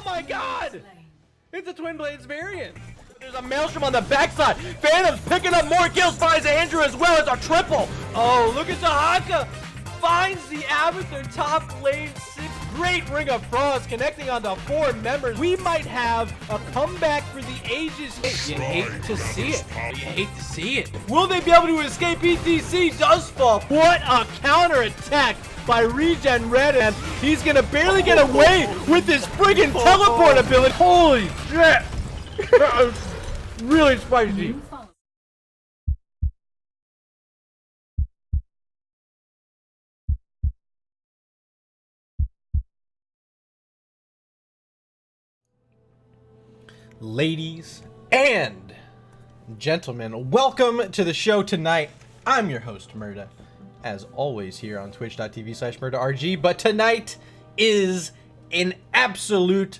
Oh my god! It's a Twin Blades variant. There's a Maelstrom on the backside. Phantom's picking up more kills, finds Andrew as well as a triple. Oh, look at Tahaka. Finds the Avatar top lane 6. Great Ring of Frost connecting onto 4 members. We might have a comeback for the ages. You hate to see it. You hate to see it. Will they be able to escape? ETC does fall. What a counter attack by Regen Red, and he's gonna barely get away with his friggin' teleport ability. Holy shit! That was really spicy. Ladies and gentlemen, welcome to the show tonight. I'm your host, Murda, as always here on twitch.tv/MurdaRG, but tonight is an absolute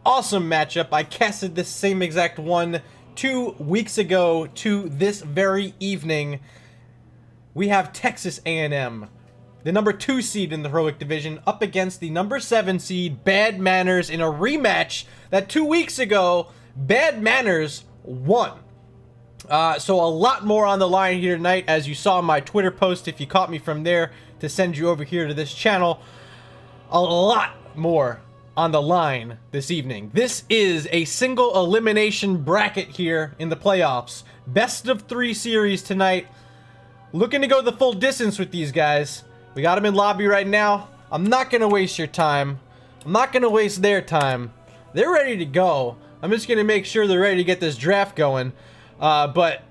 awesome matchup. I casted this same exact one 2 weeks ago to this very evening. We have Texas A&M, the number 2 seed in the Heroic Division, up against the number 7 seed, Bad Manners, in a rematch that 2 weeks ago, Bad Manners won. So a lot more on the line here tonight, as you saw in my Twitter post, if you caught me from there, to send you over here to this channel. A lot more on the line this evening. This is a single elimination bracket here in the playoffs. Best of 3 series tonight. Looking to go the full distance with these guys. We got them in lobby right now. I'm not going to waste your time. I'm not going to waste their time. They're ready to go. I'm just going to make sure they're ready to get this draft going. But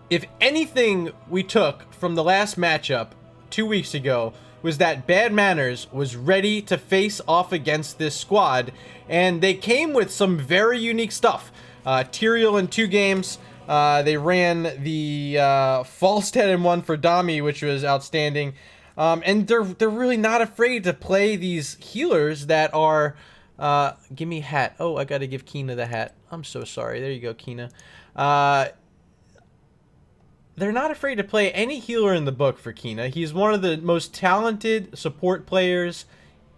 if anything we took from the last matchup 2 weeks ago was that Bad Manners was ready to face off against this squad, and they came with some very unique stuff. Tyrael in 2 games. They ran the false 10-1 for Dami, which was outstanding. And they're really not afraid to play these healers that are... give me hat. Oh, I gotta give Kina the hat. I'm so sorry. There you go, Kina. They're not afraid to play any healer in the book for Kina. He's one of the most talented support players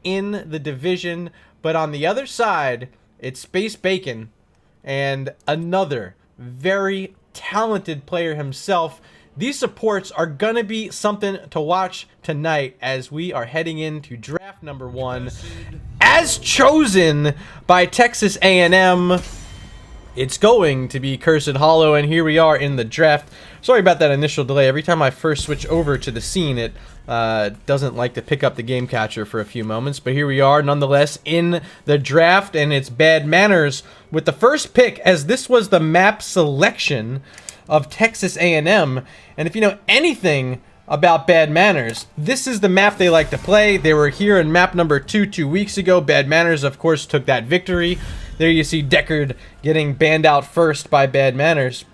in the division. But on the other side, it's Space Bacon and another very talented player himself. These supports are gonna be something to watch tonight as we are heading into draft number 1. As chosen by Texas A&M, it's going to be Cursed Hollow, and here we are in the draft. Sorry about that initial delay. Every time I first switch over to the scene, it doesn't like to pick up the game catcher for a few moments, but here we are nonetheless in the draft, and it's Bad Manners with the first pick, as this was the map selection of Texas A&M. And if you know anything about Bad Manners, this is the map they like to play. They were here in map number 2 weeks ago. Bad Manners, of course, took that victory. There you see Deckard getting banned out first by Bad Manners.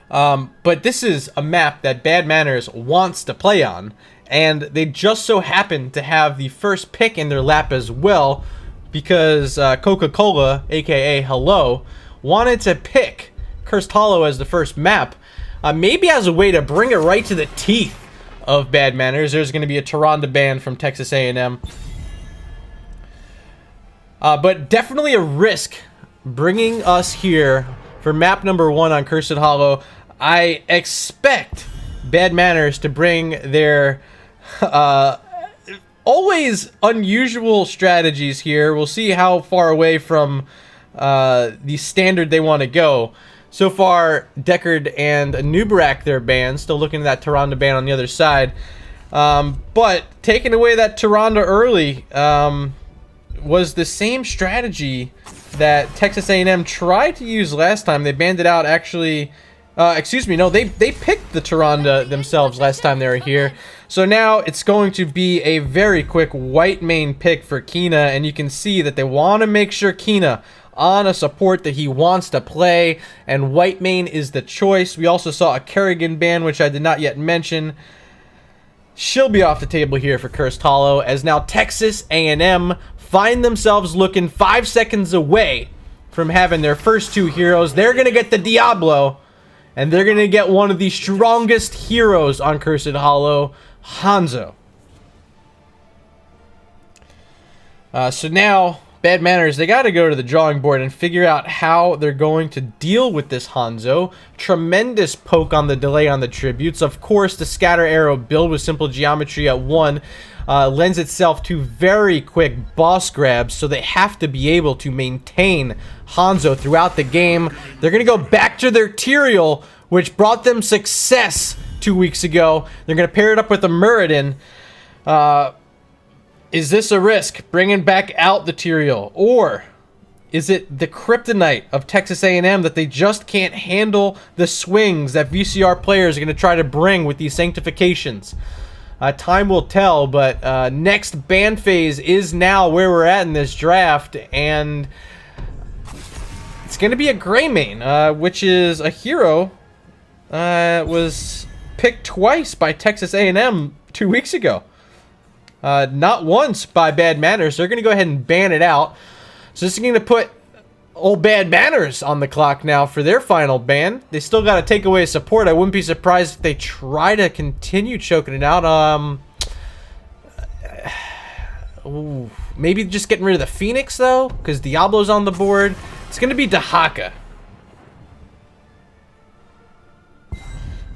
But this is a map that Bad Manners wants to play on, and they just so happen to have the first pick in their lap as well, because Coca-Cola, aka Hello, wanted to pick Cursed Hollow as the first map, maybe as a way to bring it right to the teeth of Bad Manners. There's going to be a Tyrande ban from Texas A&M. But definitely a risk bringing us here for map number 1 on Cursed Hollow. I expect Bad Manners to bring their always unusual strategies here. We'll see how far away from the standard they want to go. So far, Deckard and Nubarak, their banned. Still looking at that Tyrande ban on the other side. But taking away that Tyrande early was the same strategy that Texas A&M tried to use last time. They banned it out, actually. Excuse me, no, they picked the Tyrande themselves last time they were here. So now it's going to be a very quick white main pick for Kina, and you can see that they want to make sure Kina on a support that he wants to play, and white main is the choice. We also saw a Kerrigan ban, which I did not yet mention. She'll be off the table here for Cursed Hollow, as now Texas A&M find themselves looking 5 seconds away from having their first 2 heroes. They're going to get the Diablo, and they're going to get one of the strongest heroes on Cursed Hollow, Hanzo. So now, Bad Manners, they got to go to the drawing board and figure out how they're going to deal with this Hanzo. Tremendous poke on the delay on the tributes. Of course, the scatter arrow build with simple geometry at 1 lends itself to very quick boss grabs, so they have to be able to maintain Hanzo throughout the game. They're going to go back to their Tyrael, which brought them success 2 weeks ago. They're going to pair it up with a Muradin. Is this a risk, bringing back out the Tyrael? Or is it the kryptonite of Texas A&M that they just can't handle the swings that VCR players are going to try to bring with these sanctifications? Time will tell, but next ban phase is now where we're at in this draft, and it's going to be a Greymane, which is a hero was picked twice by Texas A&M 2 weeks ago. Not once by Bad Manners. They're going to go ahead and ban it out. So this is going to put old Bad Manners on the clock now for their final ban. They still got to take away support. I wouldn't be surprised if they try to continue choking it out. Maybe just getting rid of the Phoenix, though, because Diablo's on the board. It's going to be Dahaka.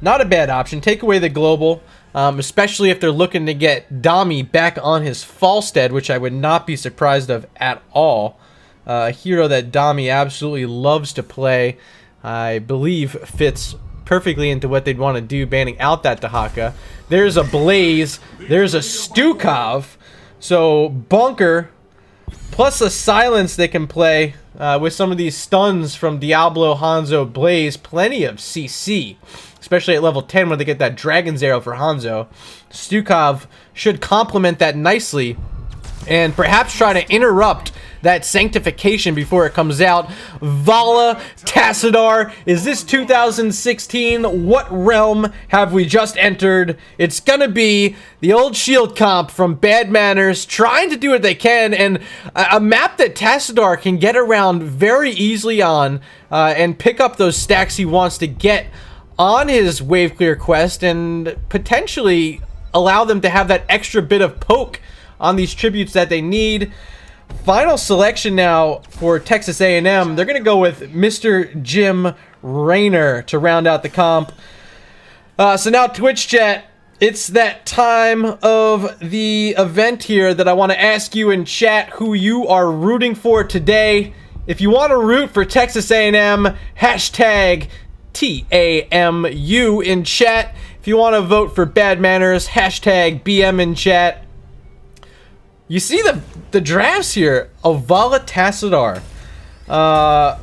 Not a bad option. Take away the global. Especially if they're looking to get Dami back on his Falstead, which I would not be surprised of at all. A hero that Dami absolutely loves to play. I believe fits perfectly into what they'd want to do, banning out that Dahaka. There's a Blaze. There's a Stukov. So Bunker, plus a Silence they can play with some of these stuns from Diablo, Hanzo, Blaze. Plenty of CC. Especially at level 10 when they get that Dragon's Arrow for Hanzo. Stukov should complement that nicely and perhaps try to interrupt that sanctification before it comes out. Vala, Tassadar, is this 2016? What realm have we just entered? It's gonna be the old shield comp from Bad Manners trying to do what they can, and a map that Tassadar can get around very easily on and pick up those stacks he wants to get on his wave clear quest and potentially allow them to have that extra bit of poke on these tributes that they need. Final selection now for Texas A&M. They're going to go with Mr. Jim Raynor to round out the comp. So now Twitch chat, it's that time of the event here that I want to ask you in chat who you are rooting for today. If you want to root for Texas A&M, hashtag TAMU in chat. If you want to vote for Bad Manners, hashtag BM in chat. You see the drafts here of Vala Tassadar. I've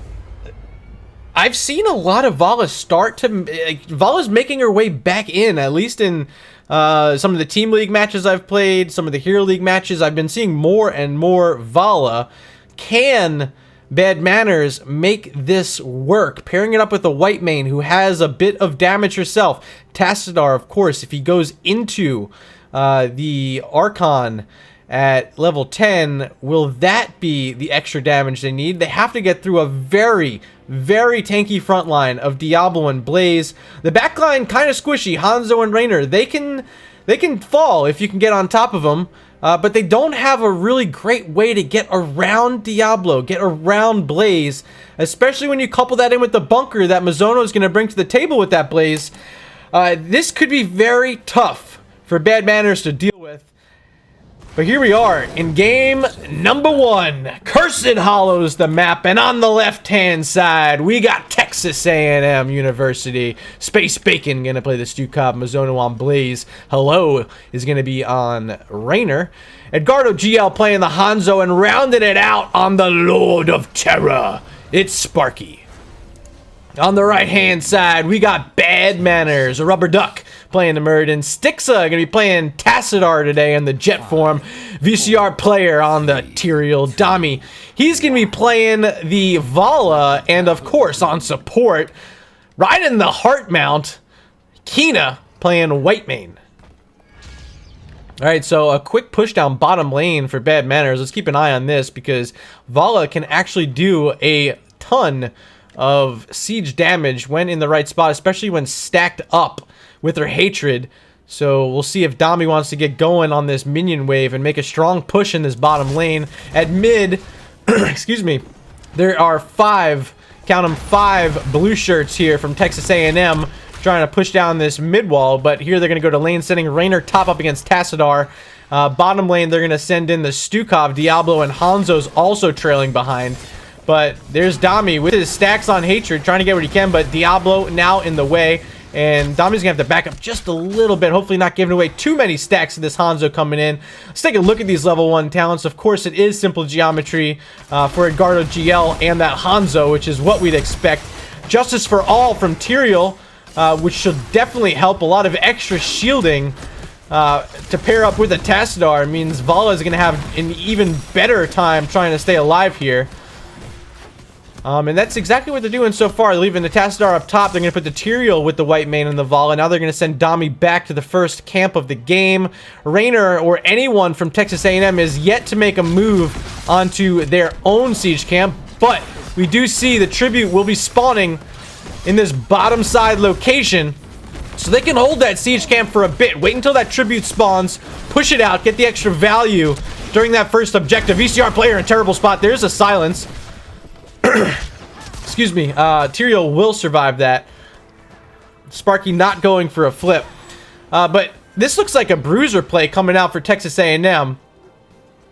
seen a lot of Vala start to... Vala's making her way back in, at least in some of the Team League matches I've played, some of the Hero League matches. I've been seeing more and more Vala. Can Bad Manners make this work? Pairing it up with a Whitemane who has a bit of damage herself. Tassadar, of course, if he goes into the Archon at level 10, will that be the extra damage they need? They have to get through a very, very tanky front line of Diablo and Blaze. The back line kind of squishy. Hanzo and Raynor, they can fall if you can get on top of them. But they don't have a really great way to get around Diablo, get around Blaze, especially when you couple that in with the bunker that Mizono is going to bring to the table with that Blaze. This could be very tough for Bad Manners to deal with. But here we are in game number 1. Cursed Hollows the map, and on the left-hand side, we got Texas A&M University. Space Bacon going to play the Stukov. Mizono on Blaze. Hello is going to be on Raynor. Edgardo GL playing the Hanzo and rounding it out on the Lord of Terror. It's Sparky. On the right-hand side, we got Bad Manners, a rubber duck, playing the Muradin. Stixa going to be playing Tassadar today in the jet form. VCR player on the Tyrael. Dami, he's going to be playing the Vala, and of course, on support, riding the Heart Mount, Kina playing Whitemane. Alright, so a quick push down bottom lane for Bad Manners. Let's keep an eye on this because Vala can actually do a ton of siege damage when in the right spot, especially when stacked up with her Hatred. So we'll see if Dami wants to get going on this minion wave and make a strong push in this bottom lane. At mid, excuse me, there are five, count them, 5 blue shirts here from Texas A&M trying to push down this mid wall. But here they're going to go to lane sending Raynor top up against Tassadar. Bottom lane, they're going to send in the Stukov, Diablo, and Hanzo's also trailing behind. But there's Dami with his stacks on Hatred, trying to get what he can, but Diablo now in the way. And Dami's going to have to back up just a little bit, hopefully not giving away too many stacks to this Hanzo coming in. Let's take a look at these level 1 talents. Of course, it is simple geometry for Edgardo GL and that Hanzo, which is what we'd expect. Justice for All from Tyrael, which should definitely help. A lot of extra shielding to pair up with a Tassadar means Vala is going to have an even better time trying to stay alive here. And that's exactly what they're doing so far. They're leaving the Tassadar up top. They're going to put the Tyrael with the white mane and the Vala. Now they're going to send Dami back to the first camp of the game. Raynor or anyone from Texas A&M is yet to make a move onto their own siege camp. But we do see the tribute will be spawning in this bottom side location. So they can hold that siege camp for a bit. Wait until that tribute spawns. Push it out. Get the extra value during that first objective. VCR player in a terrible spot. There's a silence. Excuse me. Tyrael will survive that. Sparky not going for a flip. But this looks like a bruiser play coming out for Texas A&M.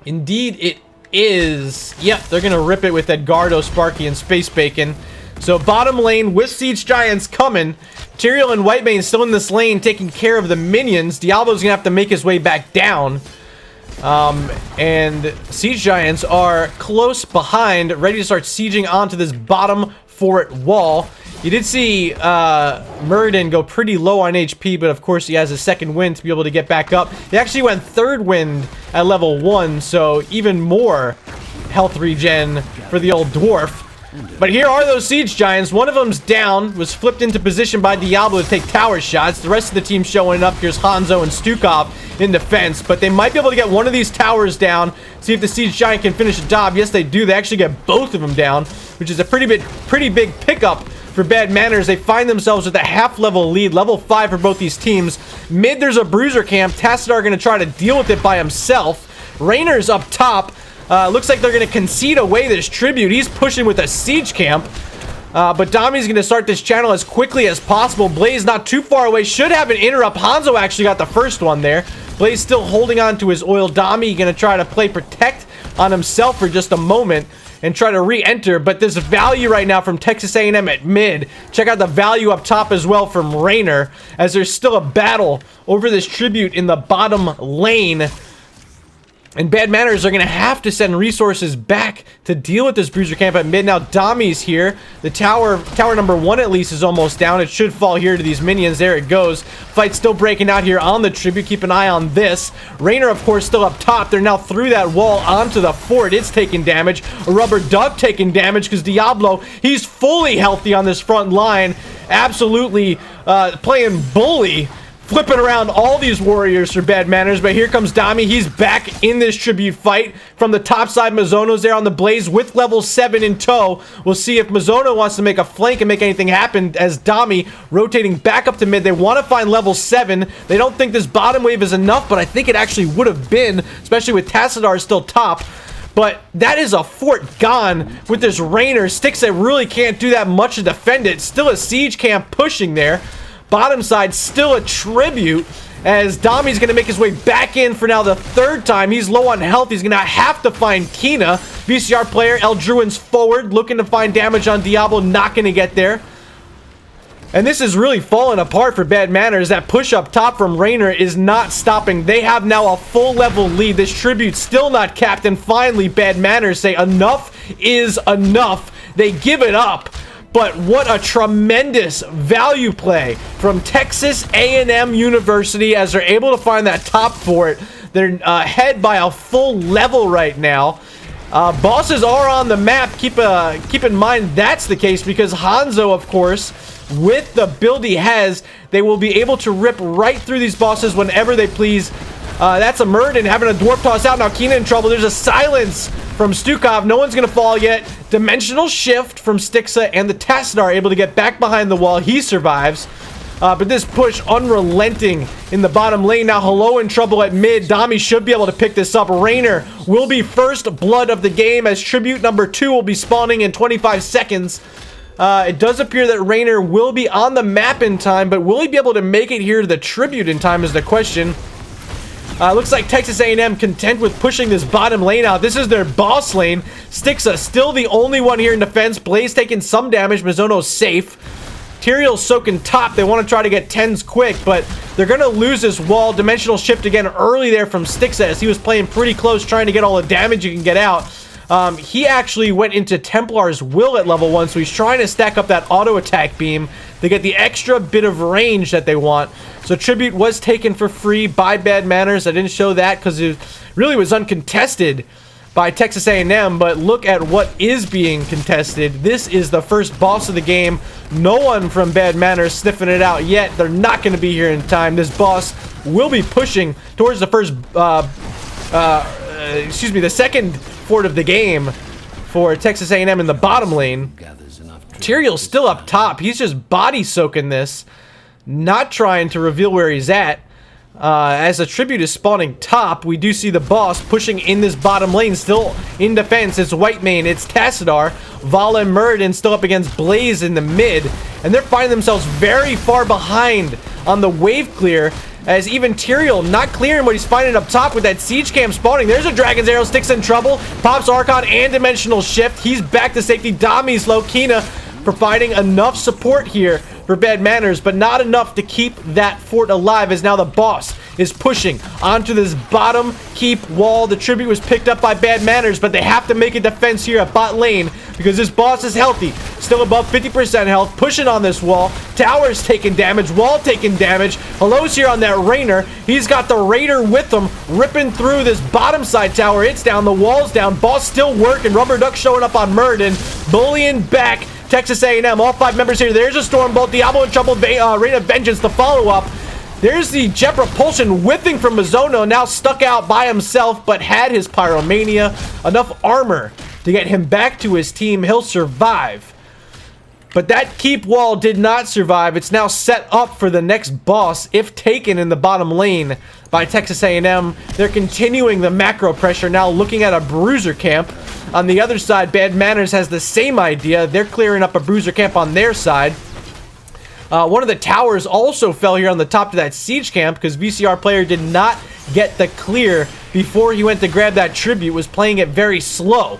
Indeed it is. Yep, they're going to rip it with Edgardo, Sparky, and Space Bacon. So bottom lane with Siege Giants coming. Tyrael and Whitemane still in this lane taking care of the minions. Diablo's going to have to make his way back down. And Siege Giants are close behind, ready to start sieging onto this bottom fort wall. You did see Muradin go pretty low on HP, but of course he has a second wind to be able to get back up. He actually went third wind at level 1, so even more health regen for the old dwarf. But here are those Siege Giants. One of them's down, was flipped into position by Diablo to take tower shots. The rest of the team showing up. Here's Hanzo and Stukov in defense, but they might be able to get one of these towers down, see if the Siege Giant can finish the job. Yes, they do. They actually get both of them down, which is a pretty big pickup for Bad Manners. They find themselves with a half-level lead, level 5 for both these teams. Mid, there's a bruiser camp. Tassadar going to try to deal with it by himself. Raynor's up top. Looks like they're going to concede away this tribute. He's pushing with a siege camp. But Dami's going to start this channel as quickly as possible. Blaze not too far away. Should have an interrupt. Hanzo actually got the first one there. Blaze still holding on to his oil. Dami going to try to play protect on himself for just a moment and try to re-enter. But there's value right now from Texas A&M at mid. Check out the value up top as well from Raynor, as there's still a battle over this tribute in the bottom lane. And Bad Manners are going to have to send resources back to deal with this bruiser camp at mid. Now Dami's here. The tower number 1 at least is almost down. It should fall here to these minions. There it goes. Fight still breaking out here on the tribute. Keep an eye on this. Raynor, of course, still up top. They're now through that wall onto the fort. It's taking damage. A rubber duck taking damage because Diablo, he's fully healthy on this front line. Absolutely playing bully. Flipping around all these warriors for Bad Manners, but here comes Dami. He's back in this tribute fight. From the top side, Mizono's there on the Blaze with level 7 in tow. We'll see if Mizono wants to make a flank and make anything happen as Dami rotating back up to mid. They want to find level 7. They don't think this bottom wave is enough, but I think it actually would have been, especially with Tassadar still top. But that is a fort gone with this Raynor. Styx that really can't do that much to defend it. Still a siege camp pushing there. Bottom side, still a tribute, as Dami's going to make his way back in for now the 3rd time. He's low on health. He's going to have to find Kina. VCR player, El Druin's forward, looking to find damage on Diablo, not going to get there. And this is really falling apart for Bad Manners. That push up top from Raynor is not stopping. They have now a full level lead. This tribute still not capped. And finally, Bad Manners say enough is enough. They give it up. But what a tremendous value play from Texas A&M University as they're able to find that top fort. They're ahead by a full level right now. Bosses are on the map. Keep in mind that's the case because Hanzo, of course, with the build he has, they will be able to rip right through these bosses whenever they please. That's a Muradin having a dwarf toss out. Now Kina in trouble. There's a silence from Stukov. No one's going to fall yet. Dimensional shift from Styxa, and the Tassadar able to get back behind the wall. He survives. But this push unrelenting in the bottom lane. Now Hello in trouble at mid. Dami should be able to pick this up. Rainer will be first blood of the game as Tribute number 2 will be spawning in 25 seconds. It does appear that Rainer will be on the map in time, but will he be able to make it here to the Tribute in time is the question. Looks like Texas A&M content with pushing this bottom lane out. This is their boss lane. Stixa still the only one here in defense. Blaze taking some damage. Mizono's safe. Tyrael's soaking top. They want to try to get 10s quick, but they're going to lose this wall. Dimensional shift again early there from Stixa as he was playing pretty close, trying to get all the damage you can get out. He actually went into Templar's Will at level 1, so he's trying to stack up that auto attack beam to get the extra bit of range that they want. So Tribute was taken for free by Bad Manners. I didn't show that because it really was uncontested by Texas A&M, but look at what is being contested. This is the first boss of the game. No one from Bad Manners sniffing it out yet. They're not going to be here in time. This boss will be pushing towards the first, the second fort of the game for Texas A&M in the bottom lane. Tyrael's still up top. He's just body soaking this, not trying to reveal where he's at. As a Tribute is spawning top, we do see the boss pushing in this bottom lane, still in defense. It's Whitemane, it's Tassadar, Vala and Muradin still up against Blaze in the mid, and they're finding themselves very far behind on the wave clear, as even Tyrael not clearing what he's finding up top with that siege camp spawning. There's a Dragon's Arrow, Sticks in trouble, pops Archon and Dimensional Shift. He's back to safety. Dami's low. Kina providing enough support here for Bad Manners, but not enough to keep that fort alive, as now the boss is pushing onto this bottom keep wall. The Tribute was picked up by Bad Manners, but they have to make a defense here at bot lane because this boss is healthy, still above 50% health, pushing on this wall. Tower's taking damage, wall taking damage. Hello's here on that Rainer. He's got the Raider with him, ripping through this bottom side tower. It's down, the wall's down, boss still working. Rubber Duck showing up on Muradin, bullying back Texas A&M. All 5 members here. There's a Stormbolt, Diablo in trouble, Rain of Vengeance to follow up. There's the Jet Propulsion whipping from Mizono, now stuck out by himself, but had his Pyromania. Enough armor to get him back to his team. He'll survive. But that keep wall did not survive. It's now set up for the next boss, if taken in the bottom lane by Texas A&M. They're continuing the macro pressure, now looking at a bruiser camp. On the other side, Bad Manners has the same idea. They're clearing up a bruiser camp on their side. One of the towers also fell here on the top of that siege camp because VCR player did not get the clear before he went to grab that Tribute, was playing it very slow.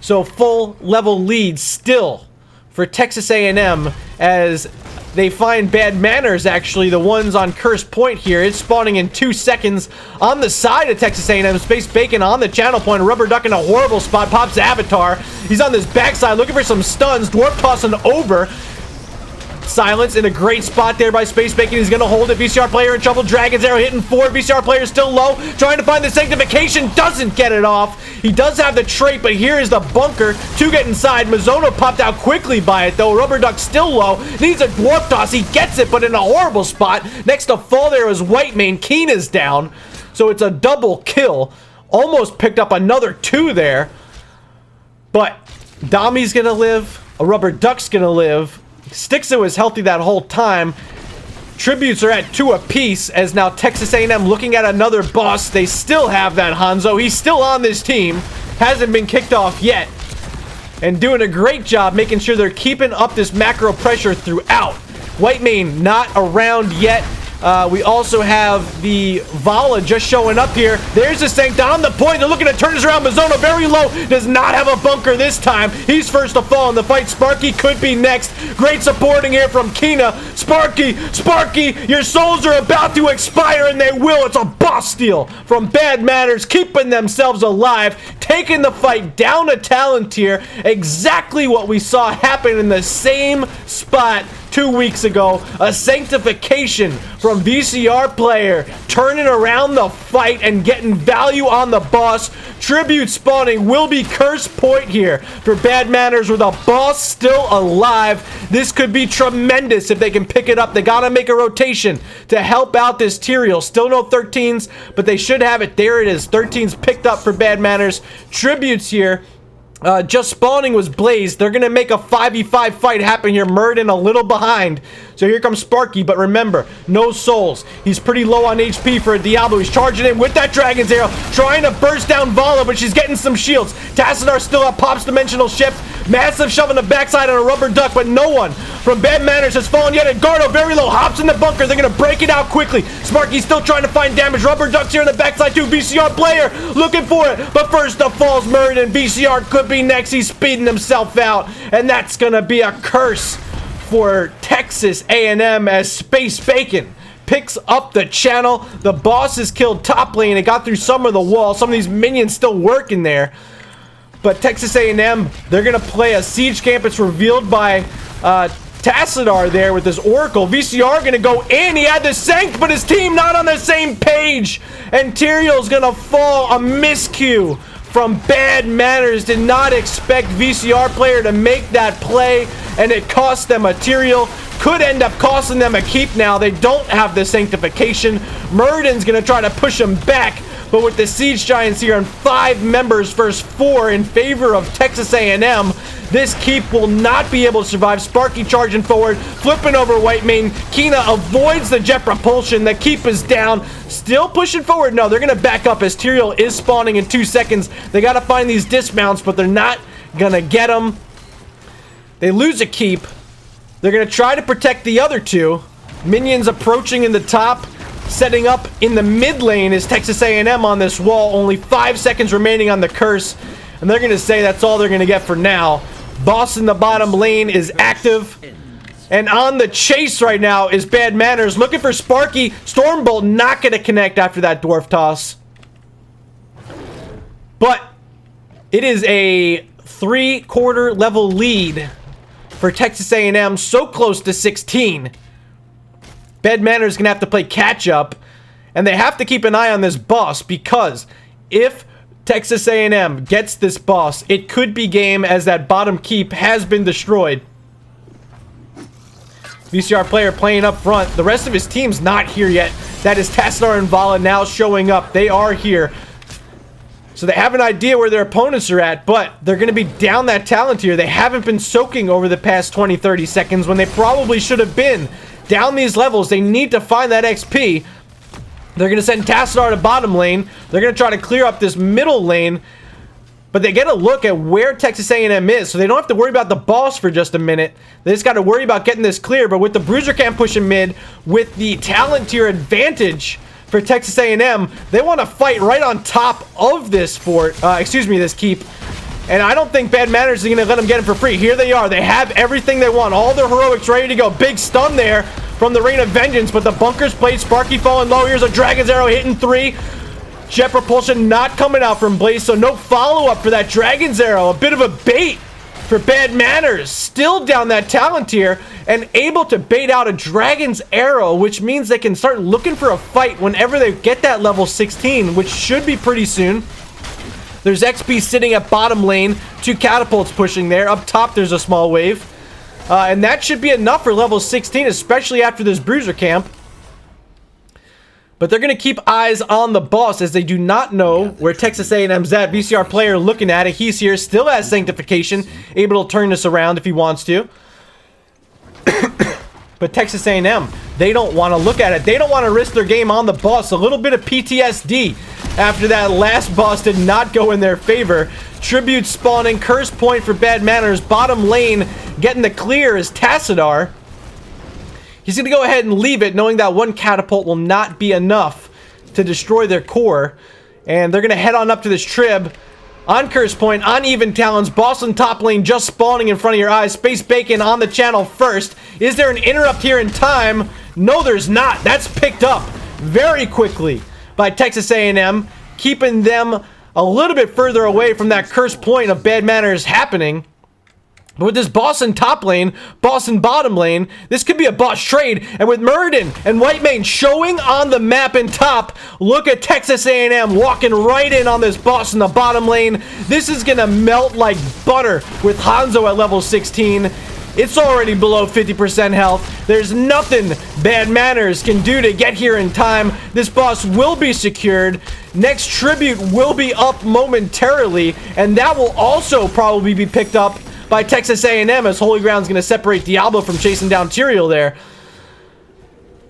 So full level lead still for Texas A&M as they find Bad Manners, actually the ones on Curse Point here. It's spawning in 2 seconds on the side of Texas A&M. Space Bacon on the channel point. Rubber Duck in a horrible spot. Pops Avatar. He's on this backside looking for some stuns. Dwarf tossing over. Silence in a great spot there by Space Bacon. He's going to hold it. VCR player in trouble. Dragon's Arrow hitting 4. VCR player still low. Trying to find the Sanctification. Doesn't get it off. He does have the trait, but here is the bunker to get inside. Mizono popped out quickly by it, though. Rubber Duck still low. Needs a Dwarf Toss. He gets it, but in a horrible spot. Next to fall there is Whitemane. Keen is down. So it's a double kill. Almost picked up another 2 there. But Dami's going to live. A Rubber Duck's going to live. Stixa was healthy that whole time. Tributes are at 2 apiece as now Texas A&M looking at another boss. They still have that Hanzo. He's still on this team. Hasn't been kicked off yet. And doing a great job making sure they're keeping up this macro pressure throughout. Whitemane not around yet. We also have the Vala just showing up here. There's the Sancta on the point. They're looking to turn this around. Mizono very low. Does not have a bunker this time. He's first to fall in the fight. Sparky could be next. Great supporting here from Kina. Sparky, your souls are about to expire, and they will. It's a boss steal from Bad Manners, keeping themselves alive, taking the fight down a Talontier. Exactly what we saw happen in the same spot 2 weeks ago. A Sanctification from VCR player, turning around the fight and getting value on the boss. Tribute spawning will be Curse Point here for Bad Manners with a boss still alive. This could be tremendous if they can pick it up. They gotta make a rotation to help out this Tyrael. Still no 13s, but they should have it. There it is. 13s picked up for Bad Manners. Tributes here just spawning was Blaze. They're going to make a 5v5 fight happen here. Murden a little behind. So here comes Sparky, but remember, no souls. He's pretty low on HP for a Diablo. He's charging in with that Dragon's Arrow, trying to burst down Vala, but she's getting some shields. Tassadar still up, pops Dimensional Shift. Massive shove in the backside on a Rubber Duck, but no one from Bad Manners has fallen yet. And Gardo very low, hops in the bunker. They're going to break it out quickly. Sparky's still trying to find damage. Rubber Duck's here in the backside too. VCR player looking for it, but first up falls Murden. VCR could be next. He's speeding himself out, and that's going to be a curse for Texas A&M as Space Bacon picks up the channel. The boss is killed top lane. It got through some of the wall. Some of these minions still working there. But Texas A&M, they're going to play a siege camp. It's revealed by Tassadar there with his Oracle. VCR going to go in. He had the Sanct, but his team not on the same page. And Tyrael's going to fall. A miscue from Bad Manners. Did not expect VCR player to make that play, and it cost them a Tyrael. Could end up costing them a keep now. They don't have the Sanctification. Murden's going to try to push him back, but with the Siege Giants here and 5 members versus 4 in favor of Texas A&M, this keep will not be able to survive. Sparky charging forward, flipping over Whitemane. Kina avoids the jet propulsion. The keep is down. Still pushing forward. No, they're going to back up as Tyrael is spawning in 2 seconds. They got to find these dismounts, but they're not going to get them. They lose a keep. They're going to try to protect the other 2. Minions approaching in the top. Setting up in the mid lane is Texas A&M on this wall. Only 5 seconds remaining on the curse. And they're going to say that's all they're going to get for now. Boss in the bottom lane is active. And on the chase right now is Bad Manners. Looking for Sparky. Stormbolt not going to connect after that Dwarf Toss. But it is a 3/4 level lead for Texas A&M. So close to 16. Bad Manners is going to have to play catch up. And they have to keep an eye on this boss, because if Texas A&M gets this boss, it could be game, as that bottom keep has been destroyed. VCR player playing up front. The rest of his team's not here yet. That is Tassadar and Vala now showing up. They are here. So they have an idea where their opponents are at, but they're going to be down that talent here. They haven't been soaking over the past 20-30 seconds when they probably should have been. Down these levels, they need to find that XP. They're going to send Tassadar to bottom lane. They're going to try to clear up this middle lane. But they get a look at where Texas A&M is, so they don't have to worry about the boss for just a minute. They just got to worry about getting this clear. But with the Bruiser Camp pushing mid, with the talent tier advantage for Texas A&M, they want to fight right on top of this fort. This keep. And I don't think Bad Manners is going to let them get it for free. Here they are. They have everything they want. All their heroics ready to go. Big stun there from the Rain of Vengeance, but the bunker's played. Sparky falling low. Here's a Dragon's Arrow hitting 3. Jet propulsion not coming out from Blaze, so no follow-up for that Dragon's Arrow. A bit of a bait for Bad Manners. Still down that talent tier and able to bait out a Dragon's Arrow, which means they can start looking for a fight whenever they get that level 16, which should be pretty soon. There's XP sitting at bottom lane. 2 catapults pushing there. Up top, there's a small wave. And that should be enough for level 16, especially after this Bruiser Camp. But they're going to keep eyes on the boss, as they do not know where Texas A&M's at. VCR player looking at it. He's here. Still has Sanctification. Able to turn this around if he wants to. But Texas A&M, they don't want to look at it. They don't want to risk their game on the boss. A little bit of PTSD after that last boss did not go in their favor. Tribute spawning. Curse point for Bad Manners. Bottom lane getting the clear is Tassadar. He's going to go ahead and leave it, knowing that 1 catapult will not be enough to destroy their core. And they're going to head on up to this Trib. On Curse Point, on Even Talons, boss in top lane just spawning in front of your eyes. Space Bacon on the channel first. Is there an interrupt here in time? No, there's not. That's picked up very quickly by Texas A&M, keeping them a little bit further away from that Curse Point of Bad Manners happening. But with this boss in top lane, boss in bottom lane, this could be a boss trade. And with Murden and Whitemane showing on the map in top, look at Texas A&M walking right in on this boss in the bottom lane. This is going to melt like butter with Hanzo at level 16. It's already below 50% health. There's nothing Bad Manners can do to get here in time. This boss will be secured. Next tribute will be up momentarily, and that will also probably be picked up by Texas A&M, as Holy Ground's going to separate Diablo from chasing down Tyrael there.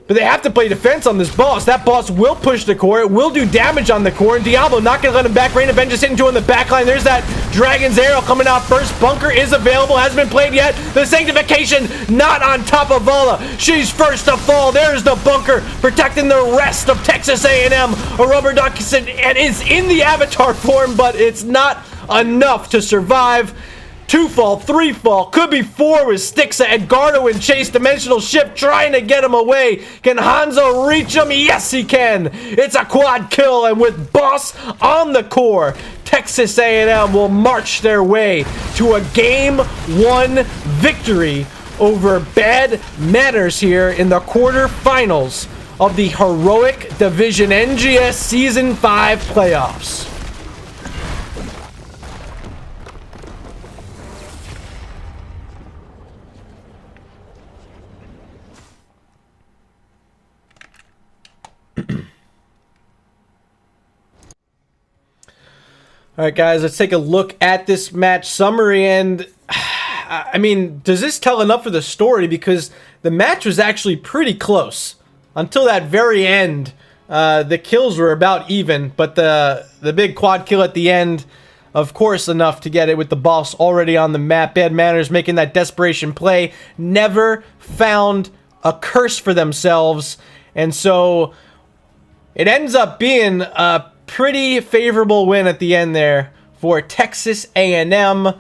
But they have to play defense on this boss. That boss will push the core. It will do damage on the core. And Diablo not going to let him back. Rain of Vengeance hitting to in the back line. There's that Dragon's Arrow coming out first. Bunker is available. Hasn't been played yet. The Sanctification not on top of Vala. She's first to fall. There's the Bunker protecting the rest of Texas A&M. A Rubber Duck is in the Avatar form, but it's not enough to survive. 2 fall, 3 fall, could be 4 with Stixa, Edgardo and Chase, Dimensional Shift trying to get him away. Can Hanzo reach him? Yes, he can. It's a quad kill, and with Boss on the core, Texas A&M will march their way to a Game 1 victory over Bad Manners here in the quarterfinals of the Heroic Division NGS Season 5 playoffs. All right, guys, let's take a look at this match summary. And I mean, does this tell enough for the story? Because the match was actually pretty close until that very end. The kills were about even, but the big quad kill at the end, of course, enough to get it with the boss already on the map. Bad Manners making that desperation play, never found a curse for themselves, and so it ends up being a pretty favorable win at the end there for Texas A&M. Let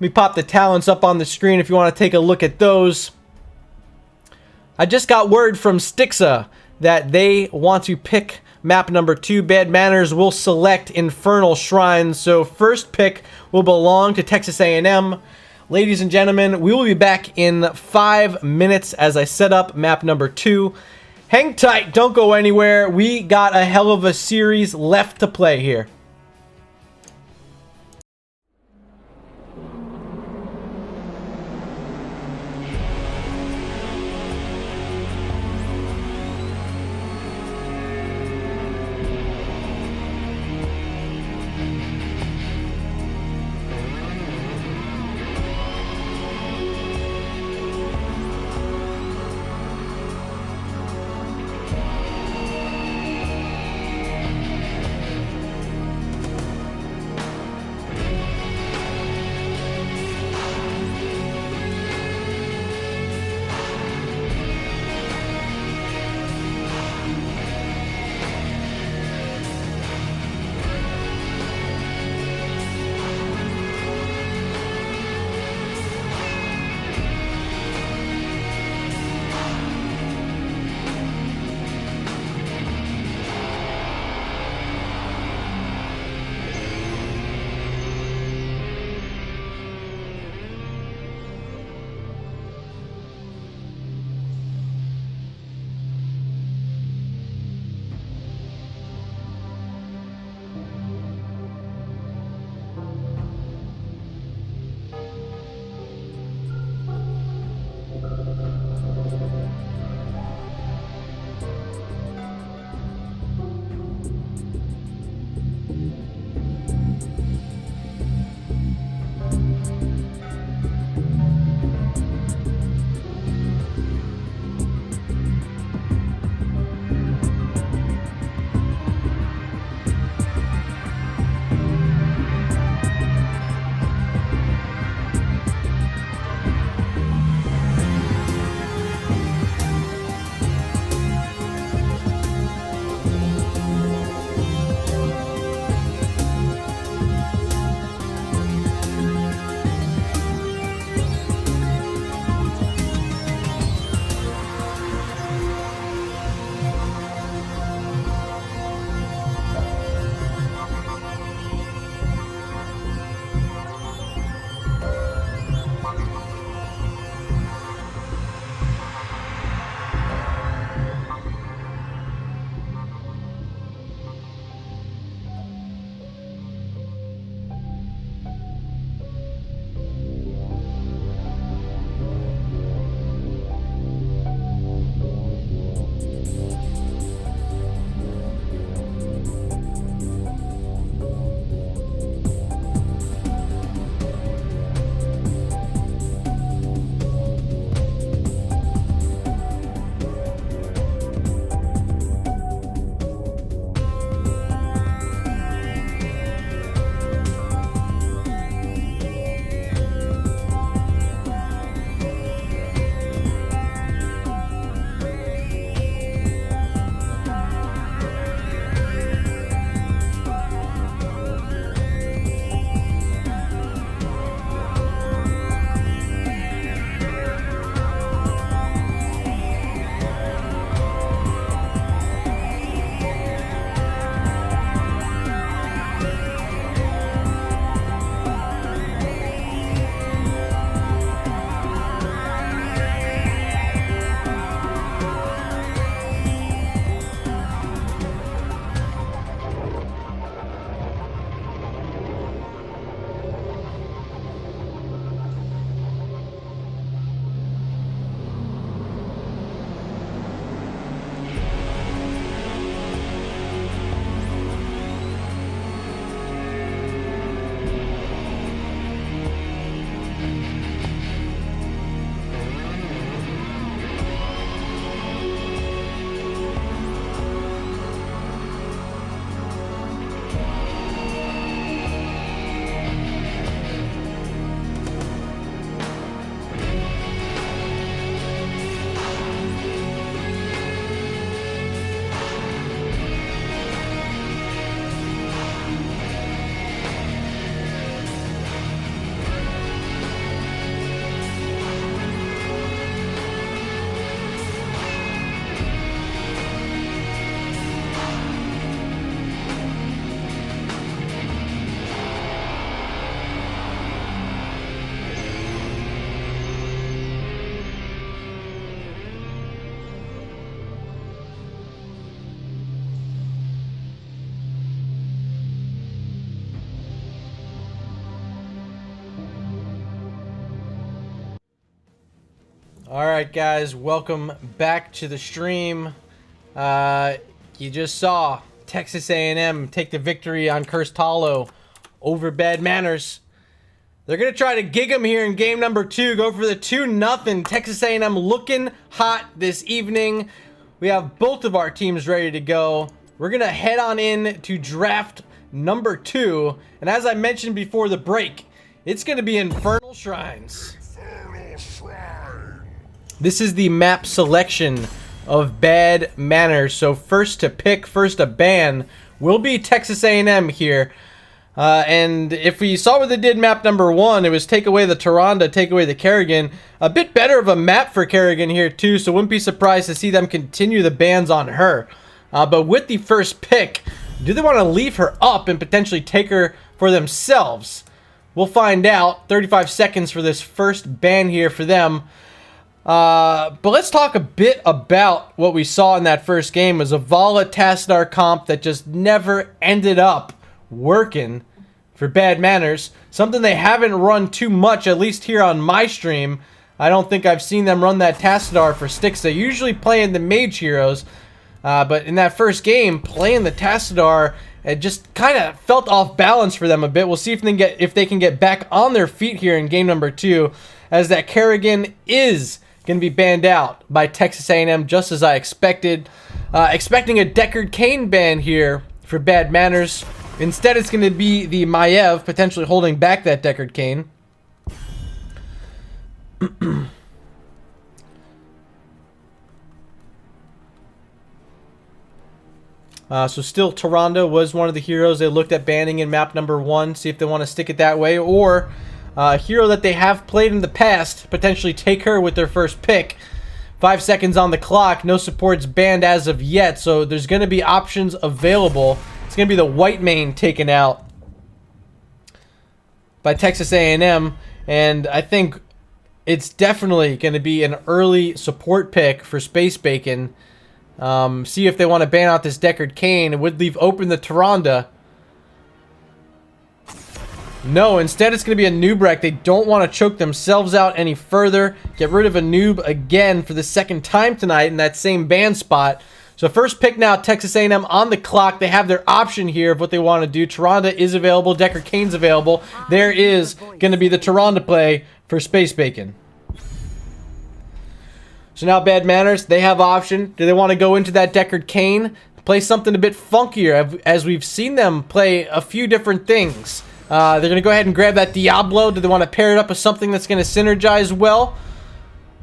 me pop the talents up on the screen if you want to take a look at those. I just got word from Stixa that they want to pick map number 2. Bad Manners will select Infernal Shrines, so first pick will belong to Texas A&M. Ladies and gentlemen, we will be back in 5 minutes as I set up map number 2. Hang tight, don't go anywhere. We got a hell of a series left to play here. All right, guys, welcome back to the stream. You just saw Texas A&M take the victory on Cursed Hollow over Bad Manners. They're going to try to gig them here in game number 2, go for the 2-0. Texas A&M looking hot this evening. We have both of our teams ready to go. We're going to head on in to draft number 2. And as I mentioned before the break, it's going to be Infernal Shrines. This is the map selection of Bad Manners. So first to pick, first to ban will be Texas A&M here. And if we saw what they did map number 1, it was take away the Tyrande, take away the Kerrigan. A bit better of a map for Kerrigan here too, so wouldn't be surprised to see them continue the bans on her. But with the first pick, do they want to leave her up and potentially take her for themselves? We'll find out. 35 seconds for this first ban here for them. But let's talk a bit about what we saw in that first game. It was a Vala Tassadar comp that just never ended up working for Bad Manners. Something they haven't run too much, at least here on my stream. I don't think I've seen them run that Tassadar for sticks. They usually play in the mage heroes. But in that first game, playing the Tassadar, it just kind of felt off balance for them a bit. We'll see if they can get back on their feet here in game number 2, as that Kerrigan is going to be banned out by Texas A&M, just as I expected. Expecting a Deckard Cain ban here for Bad Manners. Instead, it's going to be the Maiev, potentially holding back that Deckard Cain. So still, Tyrande was one of the heroes they looked at banning in map number 1. See if they want to stick it that way. Or a hero that they have played in the past, potentially take her with their first pick. 5 seconds on the clock. No supports banned as of yet, so there's going to be options available. It's going to be the white main taken out by Texas A&M, and I think it's definitely going to be an early support pick for Space Bacon. See if they want to ban out this Deckard Cain. It would leave open the Tyrande. No, instead it's going to be a noob wreck. They don't want to choke themselves out any further. Get rid of a noob again for the second time tonight in that same ban spot. So first pick now, Texas A&M on the clock. They have their option here of what they want to do. Tyrande is available. Deckard Cain's available. There is going to be the Tyrande play for Space Bacon. So now Bad Manners, they have option. Do they want to go into that Deckard Cain? Play something a bit funkier, as we've seen them play a few different things. They're going to go ahead and grab that Diablo. Do they want to pair it up with something that's going to synergize well?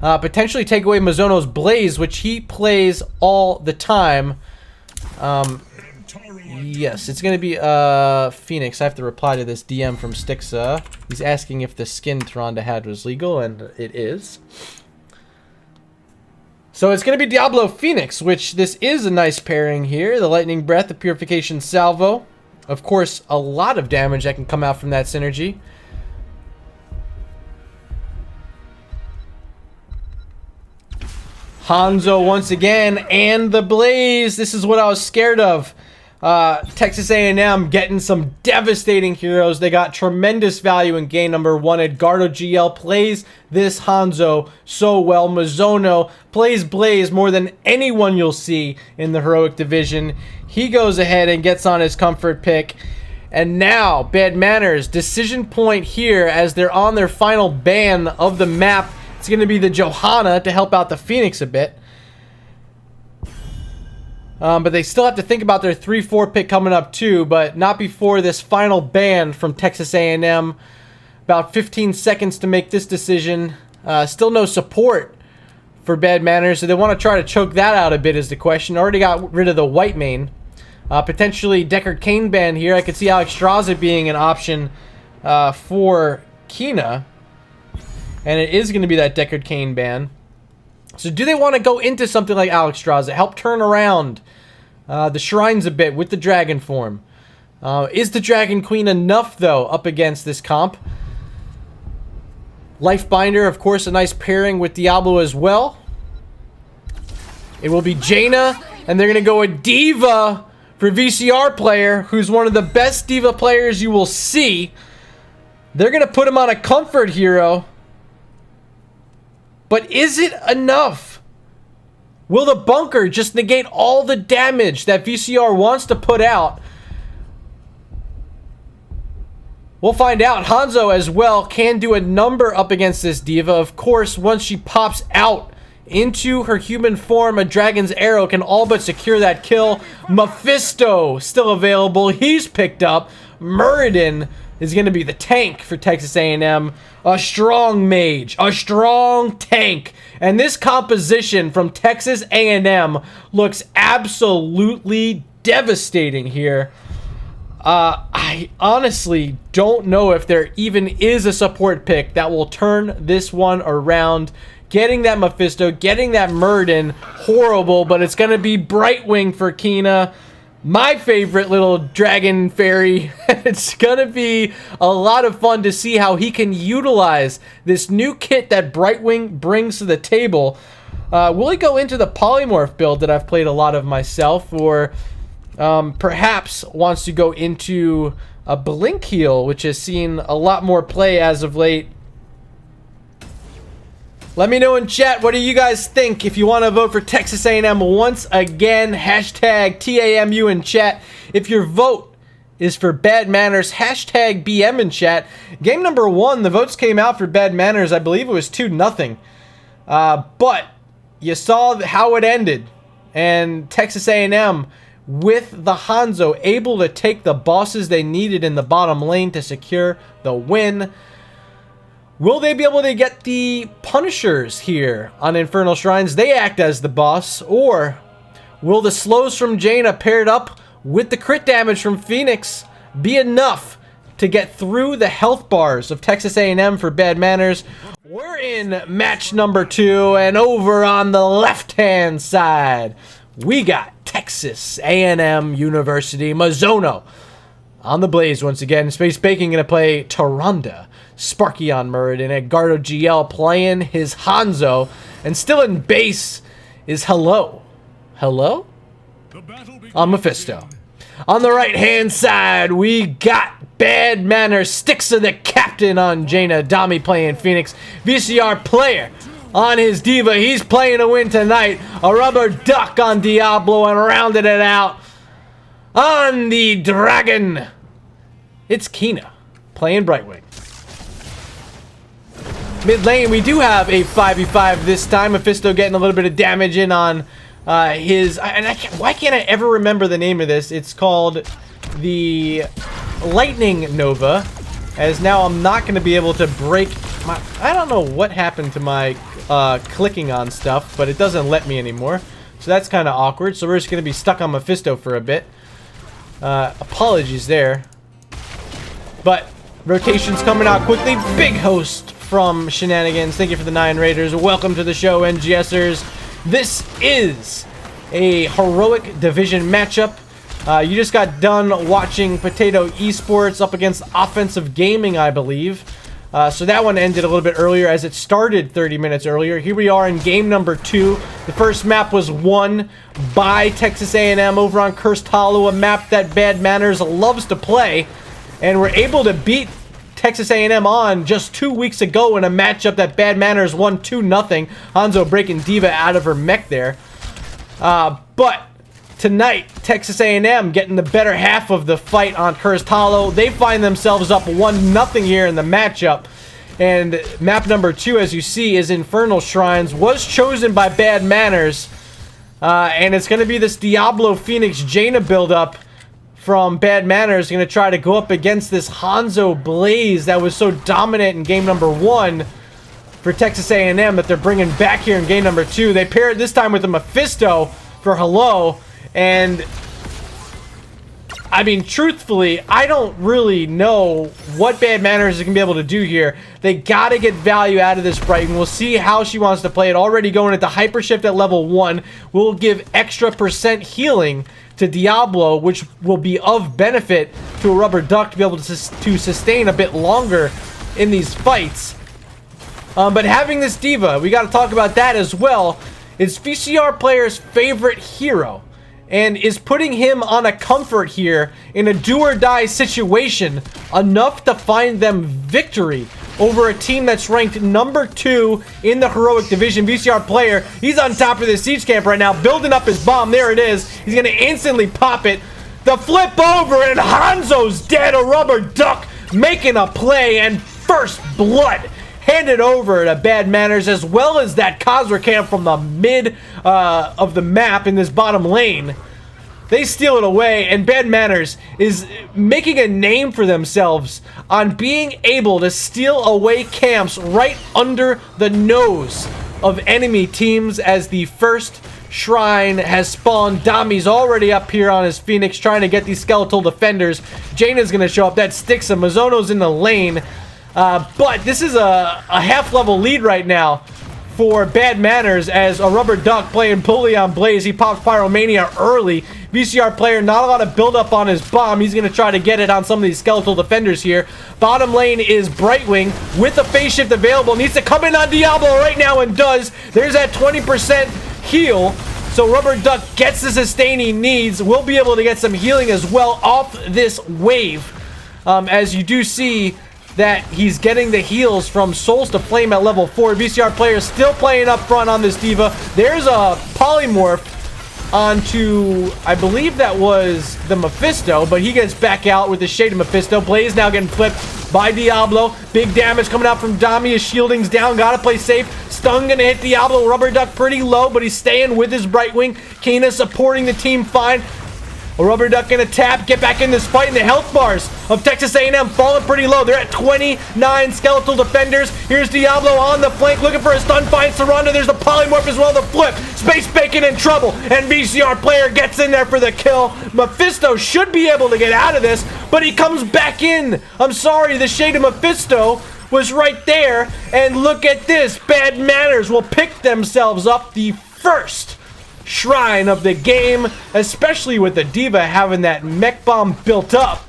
Potentially take away Mizono's Blaze, which he plays all the time. Yes, it's going to be Phoenix. I have to reply to this DM from Stixa. He's asking if the skin Tyrande had was legal, and it is. So it's going to be Diablo Phoenix, which this is a nice pairing here. The Lightning Breath, the Purification Salvo. Of course, a lot of damage that can come out from that synergy. Hanzo once again, and the Blaze. This is what I was scared of. Texas A&M getting some devastating heroes. They got tremendous value in game number 1. Edgardo GL plays this Hanzo so well. Mizono plays Blaze more than anyone you'll see in the heroic division. He goes ahead and gets on his comfort pick. And now, Bad Manners, decision point here as they're on their final ban of the map. It's going to be the Johanna to help out the Phoenix a bit. But they still have to think about their 3-4 pick coming up too, but not before this final ban from Texas A&M. About 15 seconds to make this decision. Still no support for Bad Manners, so they want to try to choke that out a bit is the question. Already got rid of the white main. Potentially Deckard Cain ban here. I could see Alex Straza being an option for Kina. And it is going to be that Deckard Cain ban. So do they want to go into something like Alex Straza? Help turn around the shrines a bit with the dragon form. Is the Dragon Queen enough, though, up against this comp? Lifebinder, of course, a nice pairing with Diablo as well. It will be Jaina, and they're going to go with Diva for VCR player, who's one of the best Diva players you will see. They're going to put him on a comfort hero. But is it enough? Will the bunker just negate all the damage that VCR wants to put out? We'll find out. Hanzo as well can do a number up against this diva. Of course, once she pops out into her human form, a dragon's arrow can all but secure that kill. Mephisto still available. He's picked up. Muradin is going to be the tank for Texas A&M. A strong mage, a strong tank. And this composition from Texas A&M looks absolutely devastating here. I honestly don't know if there even is a support pick that will turn this one around. Getting that Mephisto, getting that Muradin, horrible, but it's going to be Brightwing for Kina. My favorite little dragon fairy. It's going to be a lot of fun to see how he can utilize this new kit that Brightwing brings to the table. Will he go into the polymorph build that I've played a lot of myself, or perhaps wants to go into a Blink Heal, which has seen a lot more play as of late? Let me know in chat, what do you guys think? If you want to vote for Texas A&M once again, hashtag TAMU in chat. If your vote is for Bad Manners, hashtag BM in chat. Game number 1, the votes came out for Bad Manners. I believe it was 2-0. But you saw how it ended. And Texas A&M, with the Hanzo, able to take the bosses they needed in the bottom lane to secure the win. Will they be able to get the Punishers here on Infernal Shrines? They act as the boss. Or will the slows from Jaina paired up with the crit damage from Phoenix be enough to get through the health bars of Texas A&M for Bad Manners? We're in match number 2, and over on the left-hand side, we got Texas A&M University. Mizono on the Blaze once again. Space Baking going to play Taronda. Sparky on Muradin. Edgardo GL playing his Hanzo. And still in base is Hello. Hello? On Mephisto. On the right-hand side, we got Bad Manners. Sticks of the Captain on Jaina. Dami playing Phoenix. VCR player on his diva. He's playing to win tonight. A rubber duck on Diablo and rounded it out on the dragon. It's Kina playing Brightwing. Mid lane, we do have a 5v5 this time. Mephisto getting a little bit of damage in on his... why can't I ever remember the name of this? It's called the Lightning Nova. As now I'm not going to be able to break my... I don't know what happened to my clicking on stuff, but it doesn't let me anymore. So that's kind of awkward. So we're just going to be stuck on Mephisto for a bit. Apologies there. But rotation's coming out quickly. Big host from Shenanigans. Thank you for the 9 Raiders. Welcome to the show, NGSers. This is a heroic division matchup. You just got done watching Potato Esports up against Offensive Gaming, I believe. So that one ended a little bit earlier as it started 30 minutes earlier. Here we are in game number 2. The first map was won by Texas A&M over on Cursed Hollow, a map that Bad Manners loves to play. And we're able to beat Texas A&M on just 2 weeks ago in a matchup that Bad Manners won 2-0. Hanzo breaking Diva out of her mech there. But tonight, Texas A&M getting the better half of the fight on Cursed Hollow. They find themselves up 1-0 here in the matchup. And map number 2, as you see, is Infernal Shrines. Was chosen by Bad Manners. And it's going to be this Diablo Phoenix Jaina build-up from Bad Manners. Going to try to go up against this Hanzo Blaze that was so dominant in game number 1 for Texas A&M that they're bringing back here in game number 2. They pair it this time with a Mephisto for Hello. And I mean, truthfully, I don't really know what Bad Manners is going to be able to do here. They got to get value out of this Brighton. We'll see how she wants to play it. Already going into Hyper Shift at level 1. We'll give extra % healing to Diablo, which will be of benefit to a Rubber Duck to be able to sustain a bit longer in these fights. But having this Diva, we got to talk about that as well, is VCR player's favorite hero. And is putting him on a comfort here in a do-or-die situation enough to find them victory over a team that's ranked number 2 in the heroic division. VCR player, he's on top of this siege camp right now, building up his bomb. There it is. He's going to instantly pop it. The flip over, and Hanzo's dead. A rubber duck making a play, and first blood handed over to Bad Manners, as well as that Khazra camp from the mid of the map in this bottom lane. They steal it away, and Bad Manners is making a name for themselves on being able to steal away camps right under the nose of enemy teams as the first shrine has spawned. Dami's already up here on his Phoenix trying to get these skeletal defenders. Jaina's going to show up. That sticks him. Mizono's in the lane. But this is a half-level lead right now for Bad Manners as a rubber duck playing bully on Blaze. He pops Pyromania early. VCR player not a lot of build up on his bomb. He's going to try to get it on some of these skeletal defenders here. Bottom lane is Brightwing with a phase shift available. Needs to come in on Diablo right now and does. There's that 20% heal. So Rubber Duck gets the sustain he needs. We'll be able to get some healing as well off this wave. As you do see that he's getting the heals from Souls to Flame at level 4. VCR player still playing up front on this Diva. There's a polymorph onto, I believe that was the Mephisto, but he gets back out with the Shade of Mephisto. Blaze now getting flipped by Diablo. Big damage coming out from Dami. His shielding's down. Gotta play safe. Stun gonna hit Diablo. Rubber Duck pretty low, but he's staying with his Brightwing. Kina supporting the team fine. A Rubber Duck gonna tap, get back in this fight, and the health bars of Texas A&M falling pretty low. They're at 29 skeletal defenders. Here's Diablo on the flank, looking for a stun, finds Saranda. There's the polymorph as well, the flip. Space Bacon in trouble, and VCR player gets in there for the kill. Mephisto should be able to get out of this, but he comes back in. I'm sorry, the Shade of Mephisto was right there, and look at this. Bad Manners will pick themselves up the first shrine of the game, especially with the Diva having that mech bomb built up.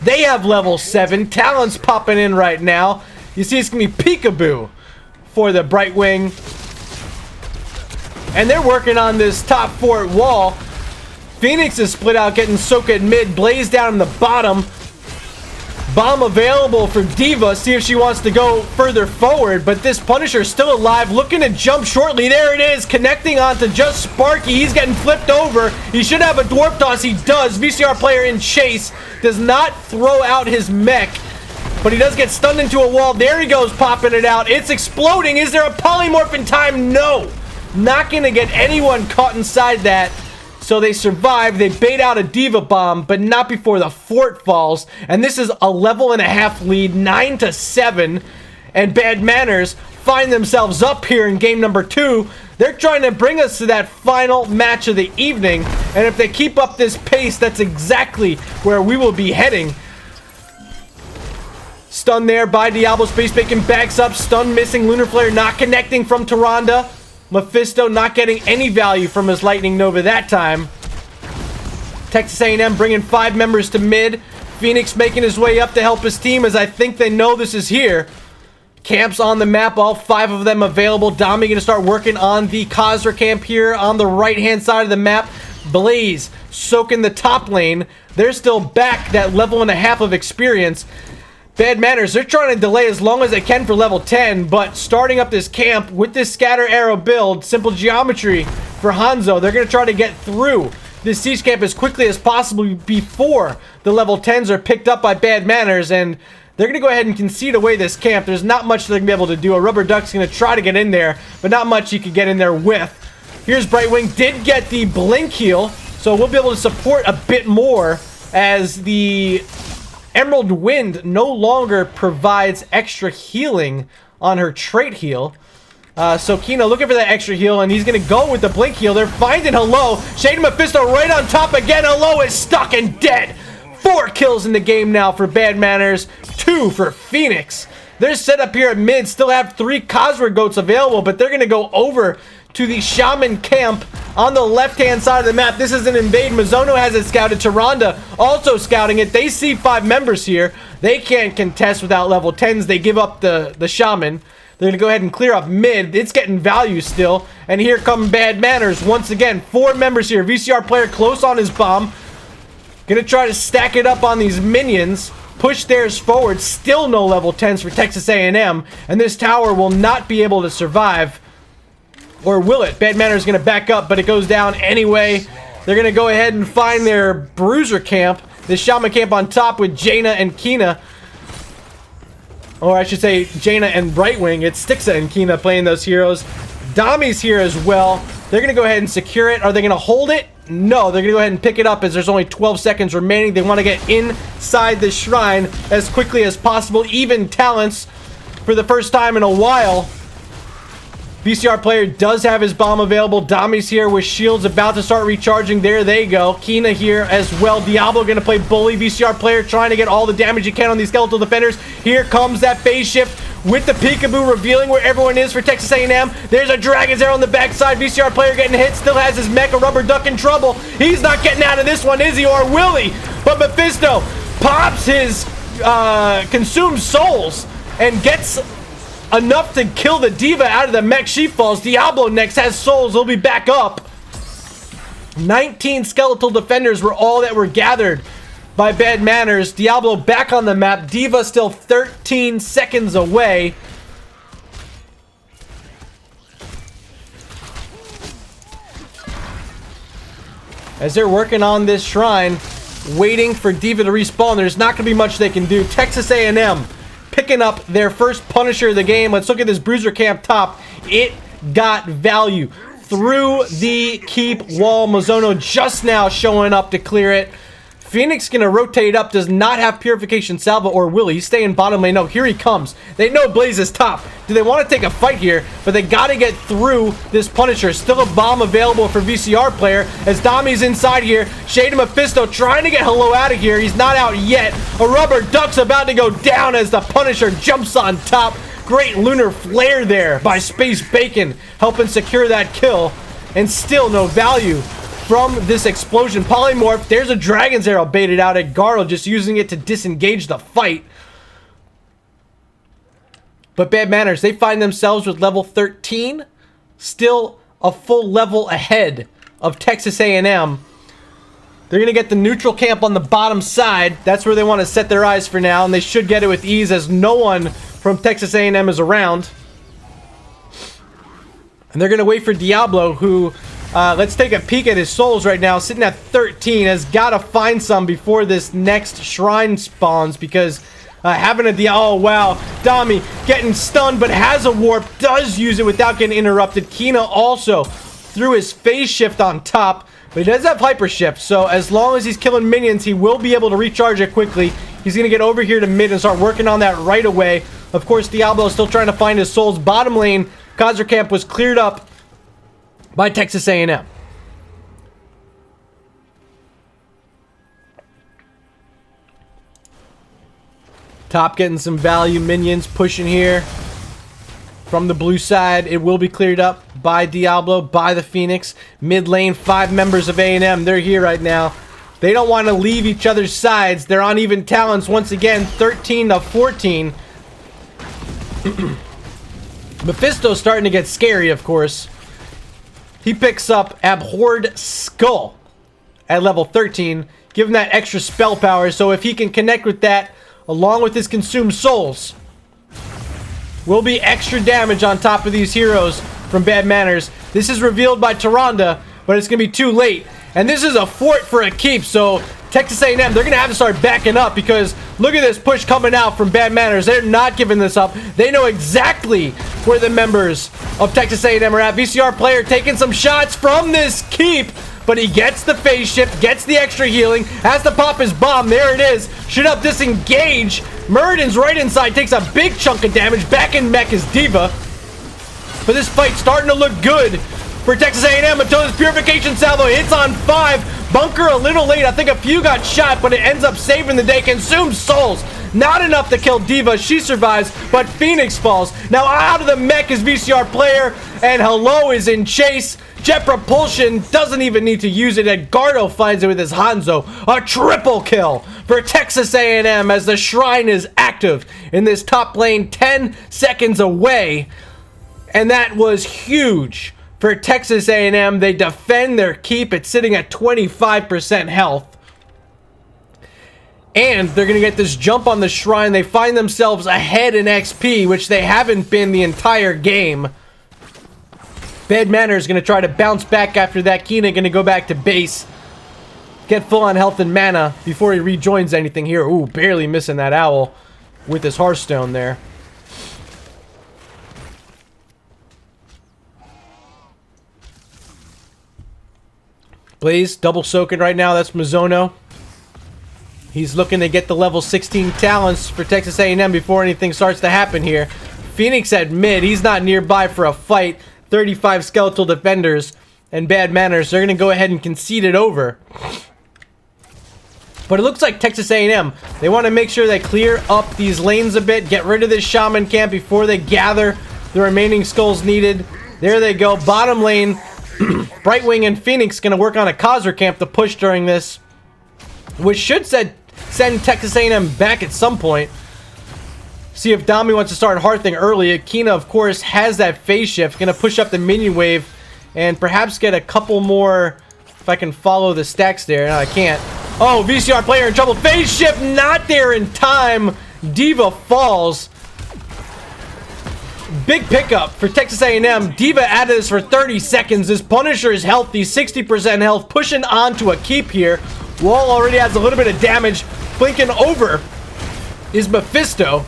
They have level 7. Talon's popping in right now. You see it's gonna be peekaboo for the Brightwing, and they're working on this top fort wall. Phoenix is split out, getting Soka at mid. Blaze down in the bottom. Bomb available for Diva. See if she wants to go further forward, but this Punisher is still alive, looking to jump shortly. There it is, connecting onto just Sparky. He's getting flipped over. He should have a dwarf toss. He does. VCR player in chase does not throw out his mech, but he does get stunned into a wall. There he goes, popping it out. It's exploding. Is there a polymorph in time? No. Not going to get anyone caught inside that. So they survive. They bait out a Diva bomb, but not before the fort falls. And this is a level and a half lead, 9-7. And Bad Manners find themselves up here in game number 2. They're trying to bring us to that final match of the evening. And if they keep up this pace, that's exactly where we will be heading. Stun there by Diablo. Space Bacon backs up. Stun missing. Lunar Flare not connecting from Tyrande. Mephisto not getting any value from his Lightning Nova that time. Texas A&M bringing 5 members to mid. Phoenix making his way up to help his team, as I think they know this is here. Camps on the map, all 5 of them available. Dami going to start working on the Khazra camp here on the right-hand side of the map. Blaze soaking the top lane. They're still back that level and a half of experience. Bad Manners, they're trying to delay as long as they can for level 10, but starting up this camp with this scatter arrow build, simple geometry for Hanzo, they're going to try to get through this siege camp as quickly as possible before the level 10s are picked up by Bad Manners, and they're going to go ahead and concede away this camp. There's not much they're going to be able to do. A Rubber Duck's going to try to get in there, but not much he could get in there with. Here's Brightwing, did get the blink heal, so we'll be able to support a bit more as the Emerald Wind no longer provides extra healing on her trait heal. So Kino looking for that extra heal, and he's going to go with the blink heal. They're finding Hello. Shade Mephisto right on top again. Hello is stuck and dead. 4 kills in the game now for Bad Manners. 2 for Phoenix. They're set up here at mid. Still have 3 Khazra goats available, but they're going to go over to the Shaman camp on the left-hand side of the map. This is an invade. Mizono has it scouted. Tyrande also scouting it. They see 5 members here. They can't contest without level 10s. They give up the Shaman. They're going to go ahead and clear up mid. It's getting value still. And here come Bad Manners once again. 4 members here. VCR player close on his bomb. Gonna try to stack it up on these minions. Push theirs forward. Still no level 10s for Texas A&M. And this tower will not be able to survive. Or will it? Bad Manor is going to back up, but it goes down anyway. They're going to go ahead and find their bruiser camp. This shaman camp on top with Jaina and Kina. Or I should say Jaina and Brightwing. It's Stixa and Kina playing those heroes. Dami's here as well. They're going to go ahead and secure it. Are they going to hold it? No, they're going to go ahead and pick it up as there's only 12 seconds remaining. They want to get inside the shrine as quickly as possible. Even talents for the first time in a while. VCR player does have his bomb available. Dami's here with shields about to start recharging. There they go. Kina here as well. Diablo going to play bully. VCR player trying to get all the damage he can on these skeletal defenders. Here comes that phase shift with the peekaboo revealing where everyone is for Texas A&M. There's a Dragon's Arrow on the backside. VCR player getting hit. Still has his mecha rubber duck in trouble. He's not getting out of this one, is he? Or will he? But Mephisto pops his consumed souls and gets enough to kill the diva out of the mech. She falls. Diablo next has souls. He'll be back up. 19 skeletal defenders were all that were gathered by Bad Manners. Diablo back on the map. Diva still 13 seconds away. As they're working on this shrine, waiting for Diva to respawn, there's not going to be much they can do. Texas A&M picking up their first Punisher of the game. Let's look at this bruiser camp top. It got value through the keep wall. Mizono just now showing up to clear it. Phoenix gonna rotate up, does not have Purification Salva, or will he? He's staying bottom lane. No, here he comes. They know Blaze is top. Do they want to take a fight here? But they gotta get through this Punisher. Still a bomb available for VCR player as Dami's inside here. Shade Mephisto trying to get Hello out of here. He's not out yet. A rubber duck's about to go down as the Punisher jumps on top. Great lunar flare there by Space Bacon, helping secure that kill. And still no value from this explosion. Polymorph, there's a Dragon's Arrow baited out at Garl, just using it to disengage the fight. But Bad Manners, they find themselves with level 13, still a full level ahead of Texas A&M. They're going to get the neutral camp on the bottom side. That's where they want to set their eyes for now, and they should get it with ease as no one from Texas A&M is around. And they're going to wait for Diablo, who, let's take a peek at his souls right now, sitting at 13, has got to find some before this next shrine spawns, because having a oh wow, Dami getting stunned but has a warp, does use it without getting interrupted. Kina also threw his phase shift on top, but he does have hyper shift, so as long as he's killing minions, he will be able to recharge it quickly. He's going to get over here to mid and start working on that right away. Of course, Diablo is still trying to find his souls. Bottom lane, Khazra camp was cleared up by Texas A&M. Top getting some value. Minions pushing here from the blue side. It will be cleared up by Diablo, by the Phoenix. Mid lane, 5 members of A&M. They're here right now. They don't want to leave each other's sides. They're on even talents once again, 13 to 14. Mephisto's starting to get scary, of course. He picks up Abhorred Skull at level 13. Give him that extra spell power, so if he can connect with that, along with his consumed souls, will be extra damage on top of these heroes from Bad Manners. This is revealed by Tyrande, but it's going to be too late. And this is a fort for a keep, so Texas A&M, they're going to have to start backing up, because look at this push coming out from Bad Manners. They're not giving this up. They know exactly where the members of Texas A&M are at. VCR player taking some shots from this keep, but he gets the phase shift, gets the extra healing, has to pop his bomb. There it is. Should up disengage. Muradin's right inside, takes a big chunk of damage. Back in mech is Diva. But this fight's starting to look good for Texas A&M until his Purification Salvo hits on 5. Bunker a little late. I think a few got shot, but it ends up saving the day. Consumed souls. Not enough to kill Diva. She survives, but Phoenix falls. Now out of the mech is VCR player, and Hello is in chase. Jet Propulsion doesn't even need to use it. Edgardo finds it with his Hanzo. A triple kill for Texas A&M as the shrine is active in this top lane, 10 seconds away. And that was huge for Texas A&M. They defend their keep. It's sitting at 25% health. And they're going to get this jump on the Shrine. They find themselves ahead in XP, which they haven't been the entire game. Bad Manor is going to try to bounce back after that. Kina going to go back to base. Get full on health and mana before he rejoins anything here. Ooh, barely missing that owl with his Hearthstone there. Blaze, double soaking right now. That's Mizono. He's looking to get the level 16 talents for Texas A&M before anything starts to happen here. Phoenix at mid. He's not nearby for a fight. 35 skeletal defenders and Bad Manners. They're going to go ahead and concede it over. But it looks like Texas A&M, they want to make sure they clear up these lanes a bit. Get rid of this Shaman camp before they gather the remaining skulls needed. There they go. Bottom lane, Brightwing and Phoenix going to work on a Khazra camp to push during this, which should send Texas A&M back at some point. See if Dami wants to start Hearthing early. Akina, of course, has that phase shift. Going to push up the minion wave and perhaps get a couple more, if I can follow the stacks there. No, I can't. Oh, VCR player in trouble. Phase shift not there in time. Diva falls. Big pickup for Texas A&M. Diva added this for 30 seconds. This Punisher is healthy, 60% health, pushing on to a keep here. Wall already has a little bit of damage. Blinking over is Mephisto.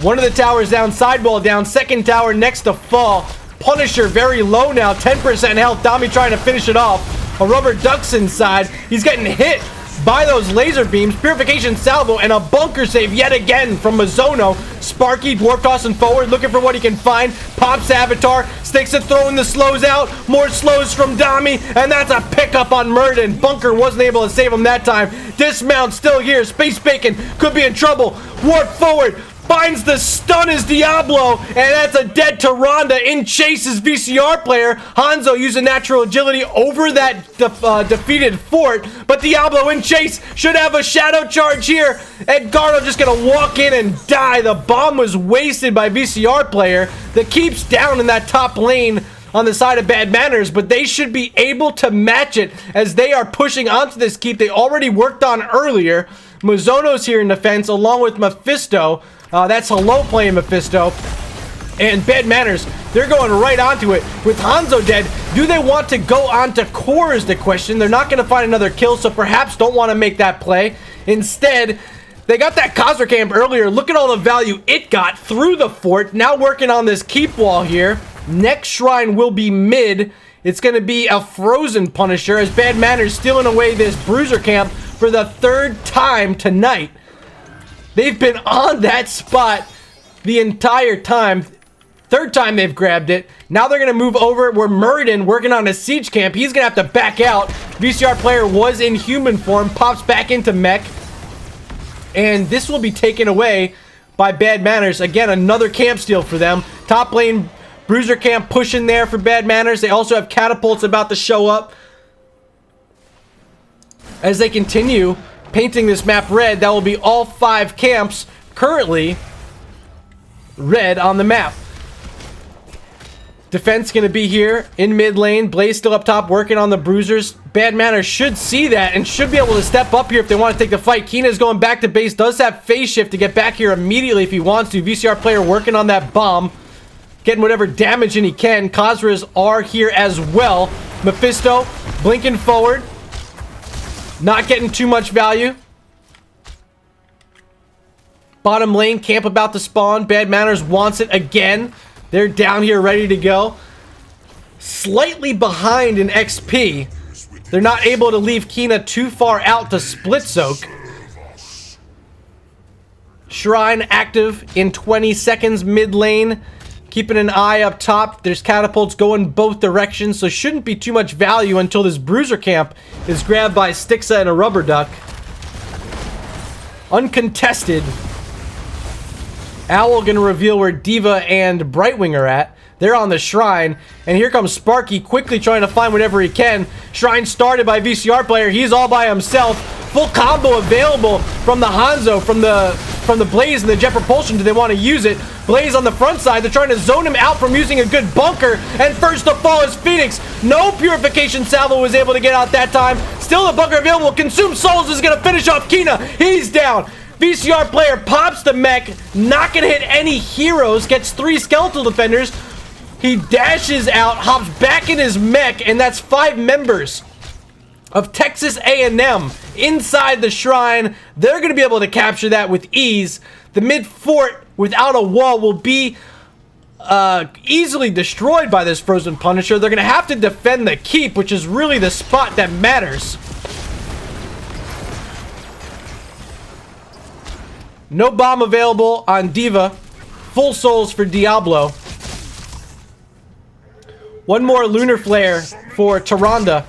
One of the towers down, sidewall down, second tower next to fall. Punisher very low now, 10% health. Dami trying to finish it off. A rubber duck's inside. He's getting hit by those laser beams. Purification salvo and a bunker save yet again from Mizono. Sparky, dwarf tossing forward, looking for what he can find. Pops Avatar, sticks it, throwing the slows out. More slows from Dami, and that's a pickup on Murden. Bunker wasn't able to save him that time. Dismount still here. Space Bacon could be in trouble. Warp forward. Finds the stun as Diablo, and that's a dead Tyrande. In chases VCR player. Hanzo using natural agility over that defeated fort, but Diablo in chase should have a shadow charge here. Edgardo just gonna walk in and die. The bomb was wasted by VCR player. The keep's down in that top lane on the side of Bad Manners, but they should be able to match it as they are pushing onto this keep they already worked on earlier. Mizono's here in defense along with Mephisto. That's Hello playing Mephisto. And Bad Manners, they're going right onto it. With Hanzo dead, do they want to go on to core is the question. They're not going to find another kill, so perhaps don't want to make that play. Instead, they got that Khazra camp earlier. Look at all the value it got through the fort. Now working on this keep wall here. Next shrine will be mid. It's going to be a frozen Punisher as Bad Manners stealing away this Bruiser camp for the third time tonight. They've been on that spot the entire time. Third time they've grabbed it. Now they're going to move over where Murden working on a siege camp. He's going to have to back out. VCR player was in human form. Pops back into mech. And this will be taken away by Bad Manners. Again, another camp steal for them. Top lane Bruiser camp pushing there for Bad Manners. They also have catapults about to show up. As they continue painting this map red, that will be all 5 camps currently red on the map. Defense going to be here in mid lane. Blaze still up top working on the bruisers. Bad Manners should see that and should be able to step up here if they want to take the fight. Kina's going back to base. Does have phase shift to get back here immediately if he wants to. VCR player working on that bomb. Getting whatever damage in he can. Khazras are here as well. Mephisto blinking forward. Not getting too much value. Bottom lane, camp about to spawn. Bad Manners wants it again. They're down here ready to go. Slightly behind in XP. They're not able to leave Kina too far out to split soak. Shrine active in 20 seconds mid lane. Keeping an eye up top. There's catapults going both directions, so shouldn't be too much value until this Bruiser camp is grabbed by Stixa and a rubber duck. Uncontested. Owl gonna reveal where Diva and Brightwing are at. They're on the Shrine, and here comes Sparky quickly trying to find whatever he can. Shrine started by VCR player. He's all by himself. Full combo available from the Hanzo, from the from the Blaze and the Jet Propulsion. Do they want to use it? Blaze on the front side. They're trying to zone him out from using a good bunker. And first to fall is Phoenix. No Purification Salvo was able to get out that time. Still the bunker available. Consume Souls is going to finish off Kina. He's down. VCR player pops the mech. Not going to hit any heroes. Gets 3 skeletal defenders. He dashes out, hops back in his mech, and that's 5 members of Texas A&M inside the shrine. They're going to be able to capture that with ease. The mid fort without a wall will be easily destroyed by this Frozen Punisher. They're going to have to defend the keep, which is really the spot that matters. No bomb available on Diva. Full souls for Diablo. One more Lunar Flare for Tyrande.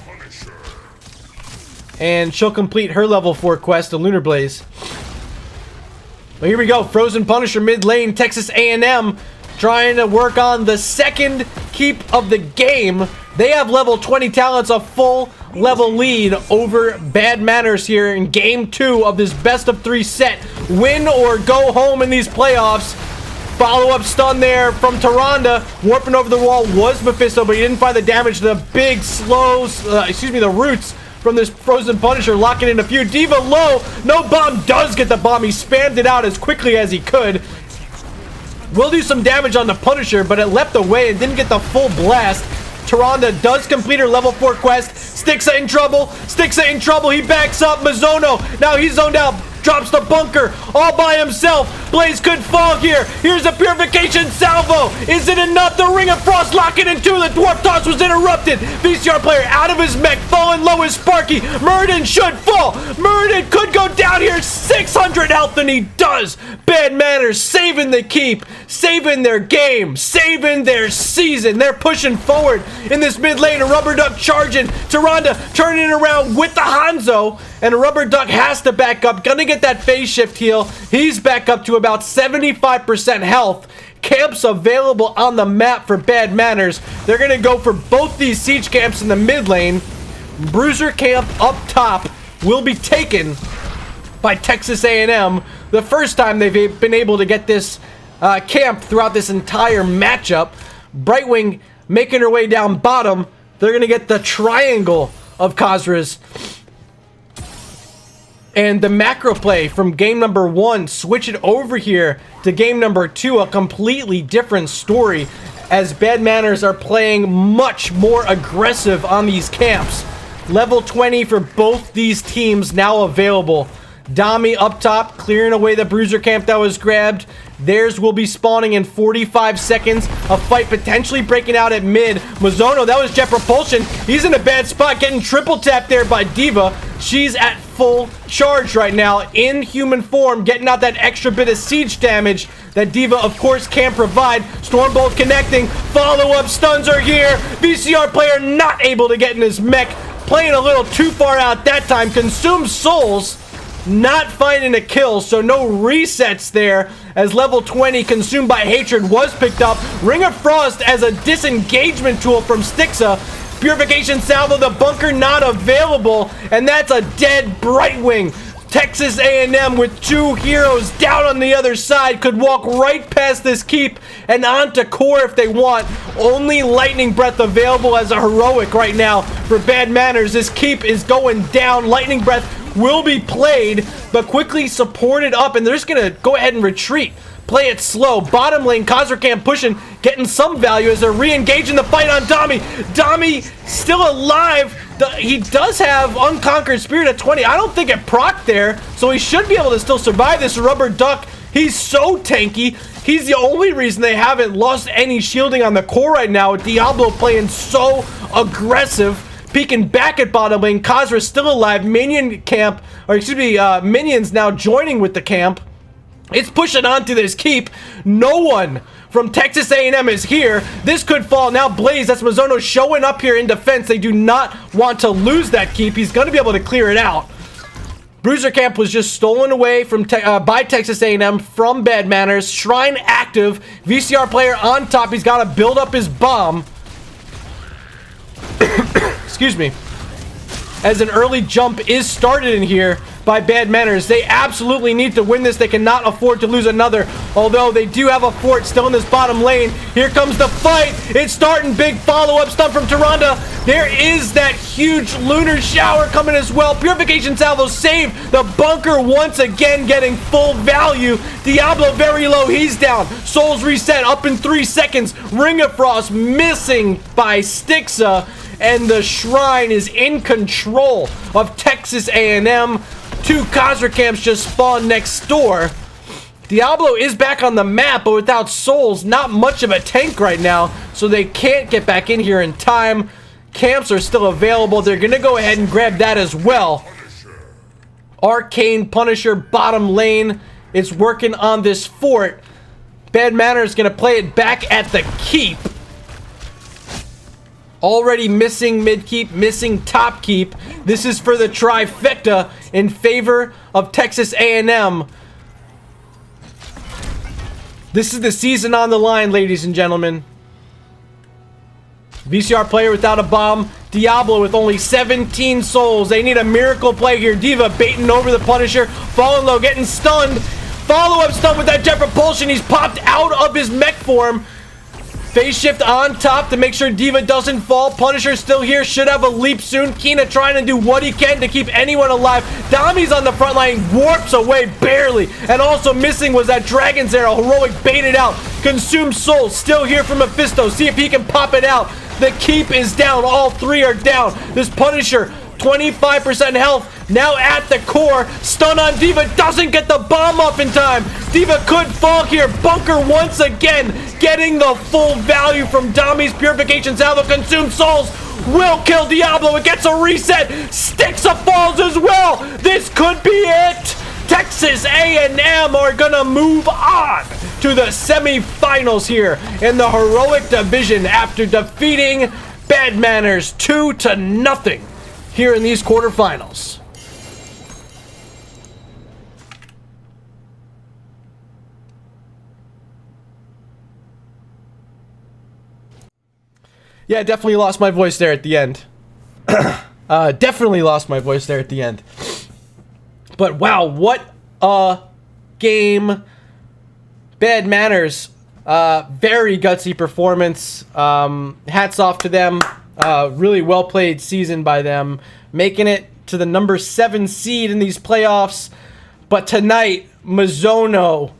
And she'll complete her level 4 quest, the Lunar Blaze. But here we go. Frozen Punisher mid lane. Texas A&M trying to work on the second keep of the game. They have level 20 talents, a full level lead over Bad Manners here in game 2 of this best of 3 set. Win or go home in these playoffs. Follow-up stun there from Tyrande. Warping over the wall was Mephisto, but he didn't find the damage to the big the roots from this Frozen Punisher, locking in a few. Diva low. No bomb does get the bomb. He spammed it out as quickly as he could. Will do some damage on the Punisher, but it leapt away and didn't get the full blast. Tyrande does complete her level 4 quest. Stixa in trouble. Stixa in trouble. He backs up. Mizono. Now he's zoned out. Drops the bunker all by himself. Blaze could fall here. Here's a Purification Salvo. Is it enough? The Ring of Frost locking in 2. The Dwarf Toss was interrupted. VCR player out of his mech. Falling low is Sparky. Muradin should fall. Muradin could go down here. 600 health, and he does. Bad Manners saving the keep. Saving their game. Saving their season. They're pushing forward in this mid lane. A Rubber Duck charging. Tyrande turning it around with the Hanzo. And a Rubber Duck has to back up. Gonna get that phase shift heal. He's back up to about 75% health. Camps available on the map for Bad Manners. They're gonna go for both these siege camps in the mid lane. Bruiser camp up top will be taken by Texas A&M. The first time they've been able to get this camp throughout this entire matchup. Brightwing making her way down bottom. They're gonna get the triangle of Khazras. And the macro play from game number 1, switch it over here to game number 2, a completely different story as Bad Manners are playing much more aggressive on these camps. Level 20 for both these teams now available. Dami up top, clearing away the Bruiser camp that was grabbed. Theirs will be spawning in 45 seconds. A fight potentially breaking out at mid. Mizono, that was Jet Propulsion. He's in a bad spot, getting triple tapped there by Diva. She's at full charge right now in human form, getting out that extra bit of siege damage that Diva, of course, can provide. Stormbolt connecting. Follow-up stuns are here. VCR player not able to get in his mech. Playing a little too far out that time. Consumes souls. Not finding a kill, so no resets there as level 20 consumed by hatred was picked up. Ring of Frost as a disengagement tool from Stixa. Purification Salvo, the bunker not available, and that's a dead Brightwing. Texas A&M with 2 heroes down on the other side could walk right past this keep and onto core if they want. Only Lightning Breath available as a heroic right now for Bad Manners. This keep is going down. Lightning Breath will be played, but quickly supported up, and they're just gonna go ahead and retreat. Play it slow. Bottom lane, Khazra pushing, getting some value as they're re-engaging the fight on Dami. Dami still alive. He does have Unconquered Spirit at 20. I don't think it procced there, so he should be able to still survive this. Rubber Duck, he's so tanky. He's the only reason they haven't lost any shielding on the core right now, with Diablo playing so aggressive. Peeking back at bottom lane. Khazra still alive. Minion camp, or excuse me, minions now joining with the camp. It's pushing onto this keep. No one from Texas A&M is here. This could fall. Now Blaze, that's Mizono showing up here in defense. They do not want to lose that keep. He's going to be able to clear it out. Bruiser camp was just stolen away from by Texas A&M from Bad Manners. Shrine active. VCR player on top. He's got to build up his bomb. Excuse me. As an early jump is started in here, by Bad Manners. They absolutely need to win this. They cannot afford to lose another, although they do have a fort still in this bottom lane. Here comes the fight. It's starting. Big follow-up stun from Tyrande. There is that huge lunar shower coming as well. Purification Salvo save the bunker once again, getting full value. Diablo very low. He's down. Souls reset up in 3 seconds. Ring of Frost missing by Stixa. And the Shrine is in control of Texas A&M. 2 Khazra camps just spawned next door. Diablo is back on the map, but without souls, not much of a tank right now, so they can't get back in here in time. Camps are still available. They're going to go ahead and grab that as well. Arcane Punisher bottom lane is working on this fort. Bad Manor is going to play it back at the keep. Already missing mid keep, missing top keep. This is for the trifecta in favor of Texas A&M. This is the season on the line, ladies and gentlemen. VCR player without a bomb. Diablo with only 17 souls. They need a miracle play here. D.Va baiting over the Punisher. Falling low, getting stunned. Follow-up stun with that jet propulsion. He's popped out of his mech form. Phase shift on top to make sure D.Va doesn't fall. Punisher still here. Should have a leap soon. Kina trying to do what he can to keep anyone alive. Dami's on the front line. Warps away barely. And also missing was that Dragon's Arrow. Heroic baited out. Consumed soul. Still here from Mephisto. See if he can pop it out. The keep is down. All 3 are down. This Punisher, 25% health. Now at the core. Stun on D.Va. Doesn't get the bomb off in time. D.Va could fall here. Bunker once again. Getting the full value from Dami's Purification Salvo. Consumed souls. Will kill Diablo. It gets a reset. Stixa falls as well. This could be it. Texas A&M are gonna move on to the semifinals here in the Heroic Division after defeating Bad Manners 2-0 here in these quarterfinals. Yeah, definitely lost my voice there at the end. Definitely lost my voice there at the end. But wow, what a game. Bad Manners. Very gutsy performance. Hats off to them. Really well played season by them. Making it to the number 7 seed in these playoffs. But tonight, Mizono,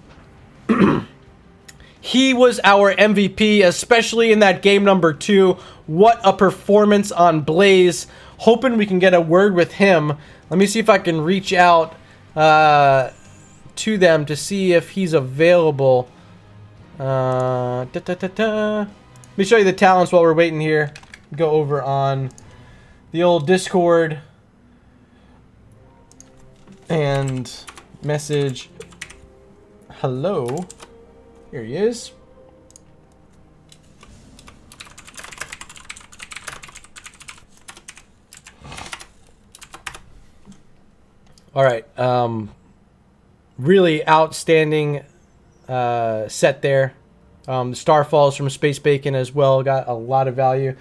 he was our MVP, especially in that game number 2. What a performance on Blaze. Hoping we can get a word with him. Let me see if I can reach out to them to see if he's available. Let me show you the talents while we're waiting here. Go over on the old Discord and message hello. Here he is. All right. Really outstanding set there. The Starfalls from Space Bacon as well. Got a lot of value.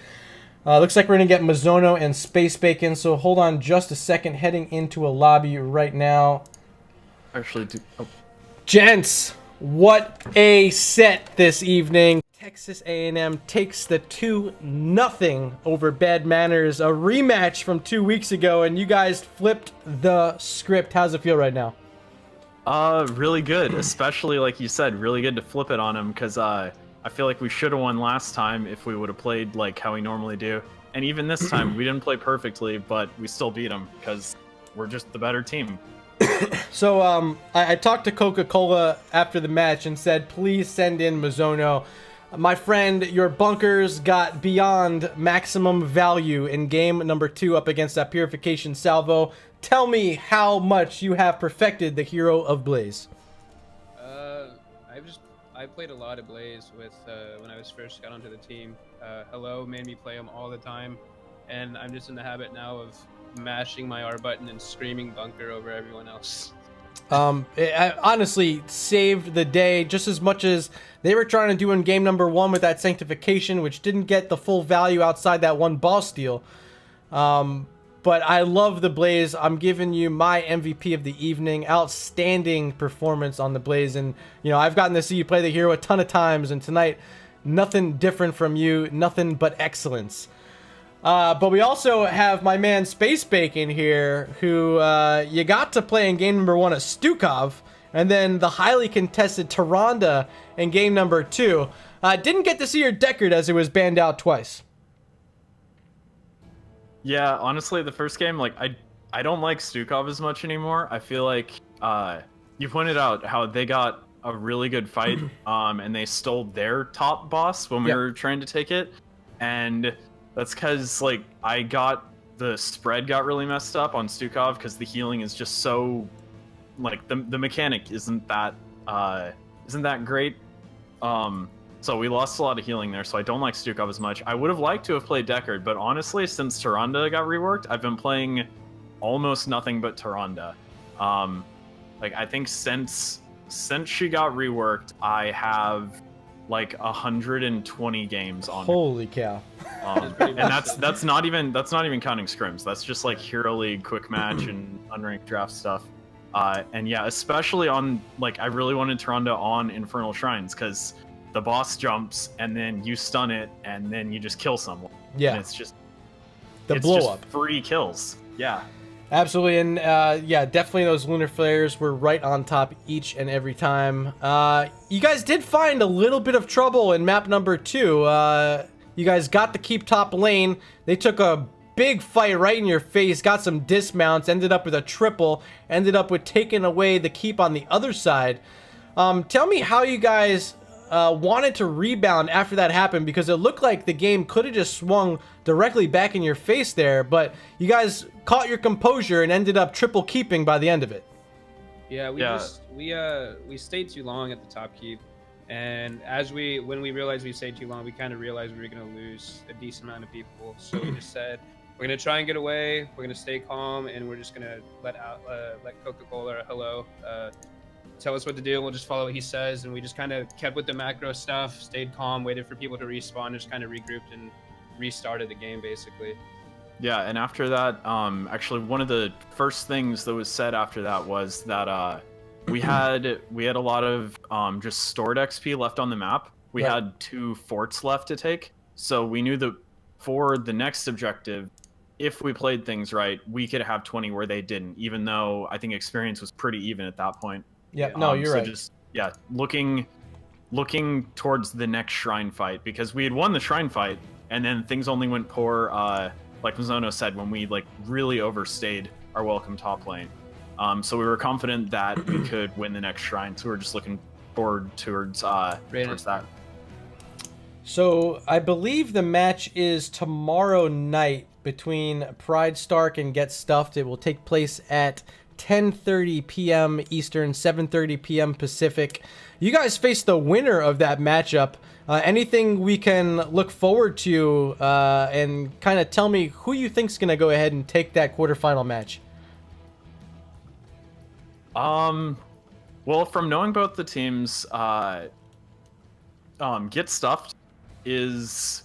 Looks like we're going to get Mizono and Space Bacon. So hold on just a second. Heading into a lobby right now. Actually, Gents, what a set this evening. Texas A&M takes the 2-0 over Bad Manners. A rematch from 2 weeks ago, and you guys flipped the script. How's it feel right now? Really good. Especially, like you said, really good to flip it on him, because I feel like we should have won last time if we would have played like how we normally do. And even this time, we didn't play perfectly, but we still beat him, because we're just the better team. So, I talked to Coca-Cola after the match and said, please send in Mizono. My friend, your bunkers got beyond maximum value in game number 2 up against that Purification Salvo. Tell me how much you have perfected the hero of Blaze. I played a lot of Blaze with when I was first got onto the team. Hello made me play him all the time, and I'm just in the habit now of mashing my R button and screaming bunker over everyone else. It honestly saved the day just as much as they were trying to do in game number 1 with that Sanctification, which didn't get the full value outside that one boss steal. But I love the Blaze. I'm giving you my MVP of the evening. Outstanding performance on the Blaze. And, you know, I've gotten to see you play the hero a ton of times. And tonight, nothing different from you. Nothing but excellence. But we also have my man Space Bacon here, who you got to play in game number 1 at Stukov. And then the highly contested Tyrande in game number 2. Didn't get to see your Deckard as it was banned out twice. Yeah, honestly, the first game, like, I don't like Stukov as much anymore. I feel like you pointed out how they got a really good fight, and they stole their top boss when we were trying to take it, and that's because like the spread got really messed up on Stukov because the healing is just so like the mechanic isn't that great. So we lost a lot of healing there, so I don't like Stukov as much. I would have liked to have played Deckard, but honestly, since Tyrande got reworked, I've been playing almost nothing but Tyrande. Like, I think since she got reworked, I have like 120 games on. Holy cow! And that's not even counting scrims. That's just like Hero League, quick match, and unranked draft stuff. And yeah, especially on like I really wanted Tyrande on Infernal Shrines because the boss jumps and then you stun it and then you just kill someone. Yeah, and it's just blow up, free kills. Yeah, absolutely. And yeah, definitely those lunar flares were right on top each and every time. You guys did find a little bit of trouble in map number 2. You guys got to keep top lane. They took a big fight right in your face, got some dismounts, ended up with a triple, ended up with taking away the keep on the other side. Tell me how you guys wanted to rebound after that happened, because it looked like the game could have just swung directly back in your face there, but you guys caught your composure and ended up triple keeping by the end of it. Yeah, we stayed too long at the top keep, and when we realized we stayed too long, we kind of realized we were going to lose a decent amount of people. So we just said we're going to try and get away. We're going to stay calm, and we're just going to let Coca-Cola or Hello tell us what to do. We'll just follow what he says, and we just kind of kept with the macro stuff, stayed calm, waited for people to respawn, just kind of regrouped and restarted the game basically. Yeah, and after that, actually one of the first things that was said after that was that we had a lot of just stored XP left on the map. We had 2 forts left to take, so we knew that for the next objective, if we played things right, we could have 20 where they didn't, even though I think experience was pretty even at that point. Yeah, no, you're right. Just looking towards the next shrine fight, because we had won the shrine fight, and then things only went poor. Like Mizono said, when we like really overstayed our welcome top lane. So we were confident that we could win the next shrine. So we were just looking forward towards that. So I believe the match is tomorrow night between Pride Stark and Get Stuffed. It will take place at 10:30 p.m. Eastern, 7:30 p.m. Pacific. You guys face the winner of that matchup. Anything we can look forward to, and kind of tell me who you think's going to go ahead and take that quarterfinal match? Well, from knowing both the teams, Get Stuffed is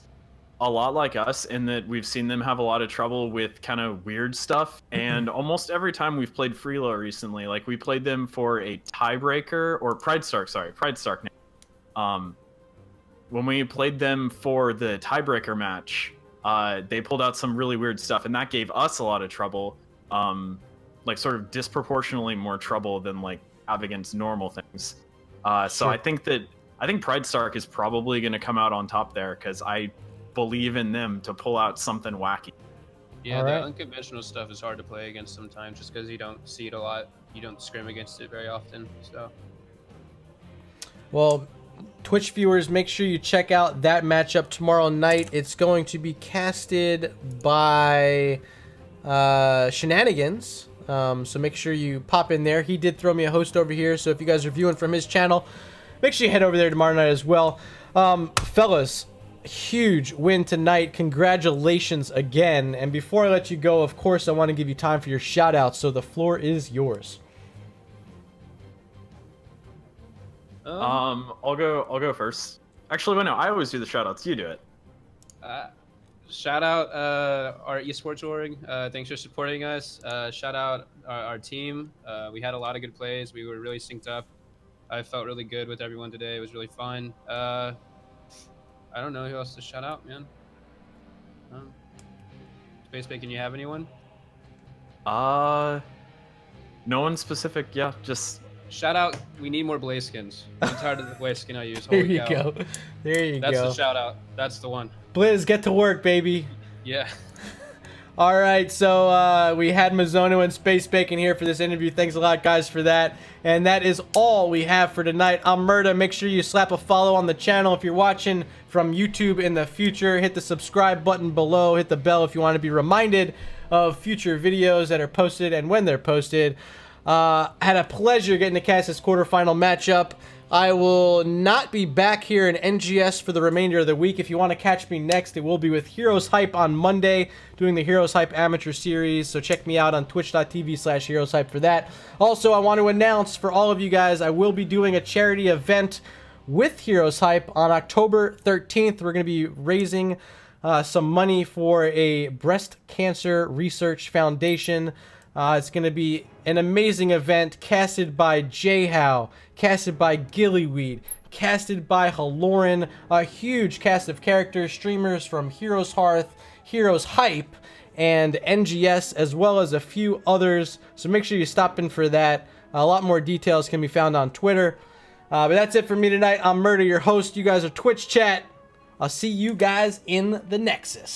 a lot like us in that we've seen them have a lot of trouble with kind of weird stuff, and almost every time we've played Freelo recently, like we played them for a tiebreaker, or Pride Stark. When we played them for the tiebreaker match, they pulled out some really weird stuff, and that gave us a lot of trouble, like sort of disproportionately more trouble than like have against normal things. So I think Pride Stark is probably going to come out on top there, because I believe in them to pull out something wacky. Yeah, the unconventional stuff is hard to play against sometimes, just because you don't see it a lot. You don't scrim against it very often. So, well, Twitch viewers, make sure you check out that matchup tomorrow night. It's going to be casted by Shenanigans. So make sure you pop in there. He did throw me a host over here, so if you guys are viewing from his channel, make sure you head over there tomorrow night as well. Fellas, huge win tonight. Congratulations again. And before I let you go, of course, I want to give you time for your shout outs, so the floor is yours. I'll go first. Actually, no, I always do the shout outs. You do it. shout out our esports org. Thanks for supporting us. Shout out our team. We had a lot of good plays. We were really synced up. I felt really good with everyone today. It was really fun. I don't know who else to shout out, man. Space Bacon, you have anyone? No one specific. Yeah, just Shout out. We need more Blaze skins. I'm tired of the Blaze skin I use. There Holy you cow. go. There you That's go. the shout out. That's the one. Blizz, get to work, baby. Yeah. All right, so we had Mizono and Space Bacon here for this interview. Thanks a lot, guys, for that. And that is all we have for tonight. I'm Murda. Make sure you slap a follow on the channel if you're watching from YouTube in the future. Hit the subscribe button below. Hit the bell if you want to be reminded of future videos that are posted and when they're posted. Had a pleasure getting to cast this quarterfinal matchup. I will not be back here in NGS for the remainder of the week. If you want to catch me next, it will be with Heroes Hype on Monday, doing the Heroes Hype Amateur Series. So check me out on twitch.tv/Heroes Hype for that. Also, I want to announce for all of you guys, I will be doing a charity event with Heroes Hype on October 13th. We're going to be raising some money for a breast cancer research foundation. It's going to be an amazing event casted by J-How, casted by Gillyweed, casted by Haloran, a huge cast of characters, streamers from Heroes Hearth, Heroes Hype, and NGS, as well as a few others. So make sure you stop in for that. A lot more details can be found on Twitter. But that's it for me tonight. I'm Murda, your host. You guys are Twitch chat. I'll see you guys in the Nexus.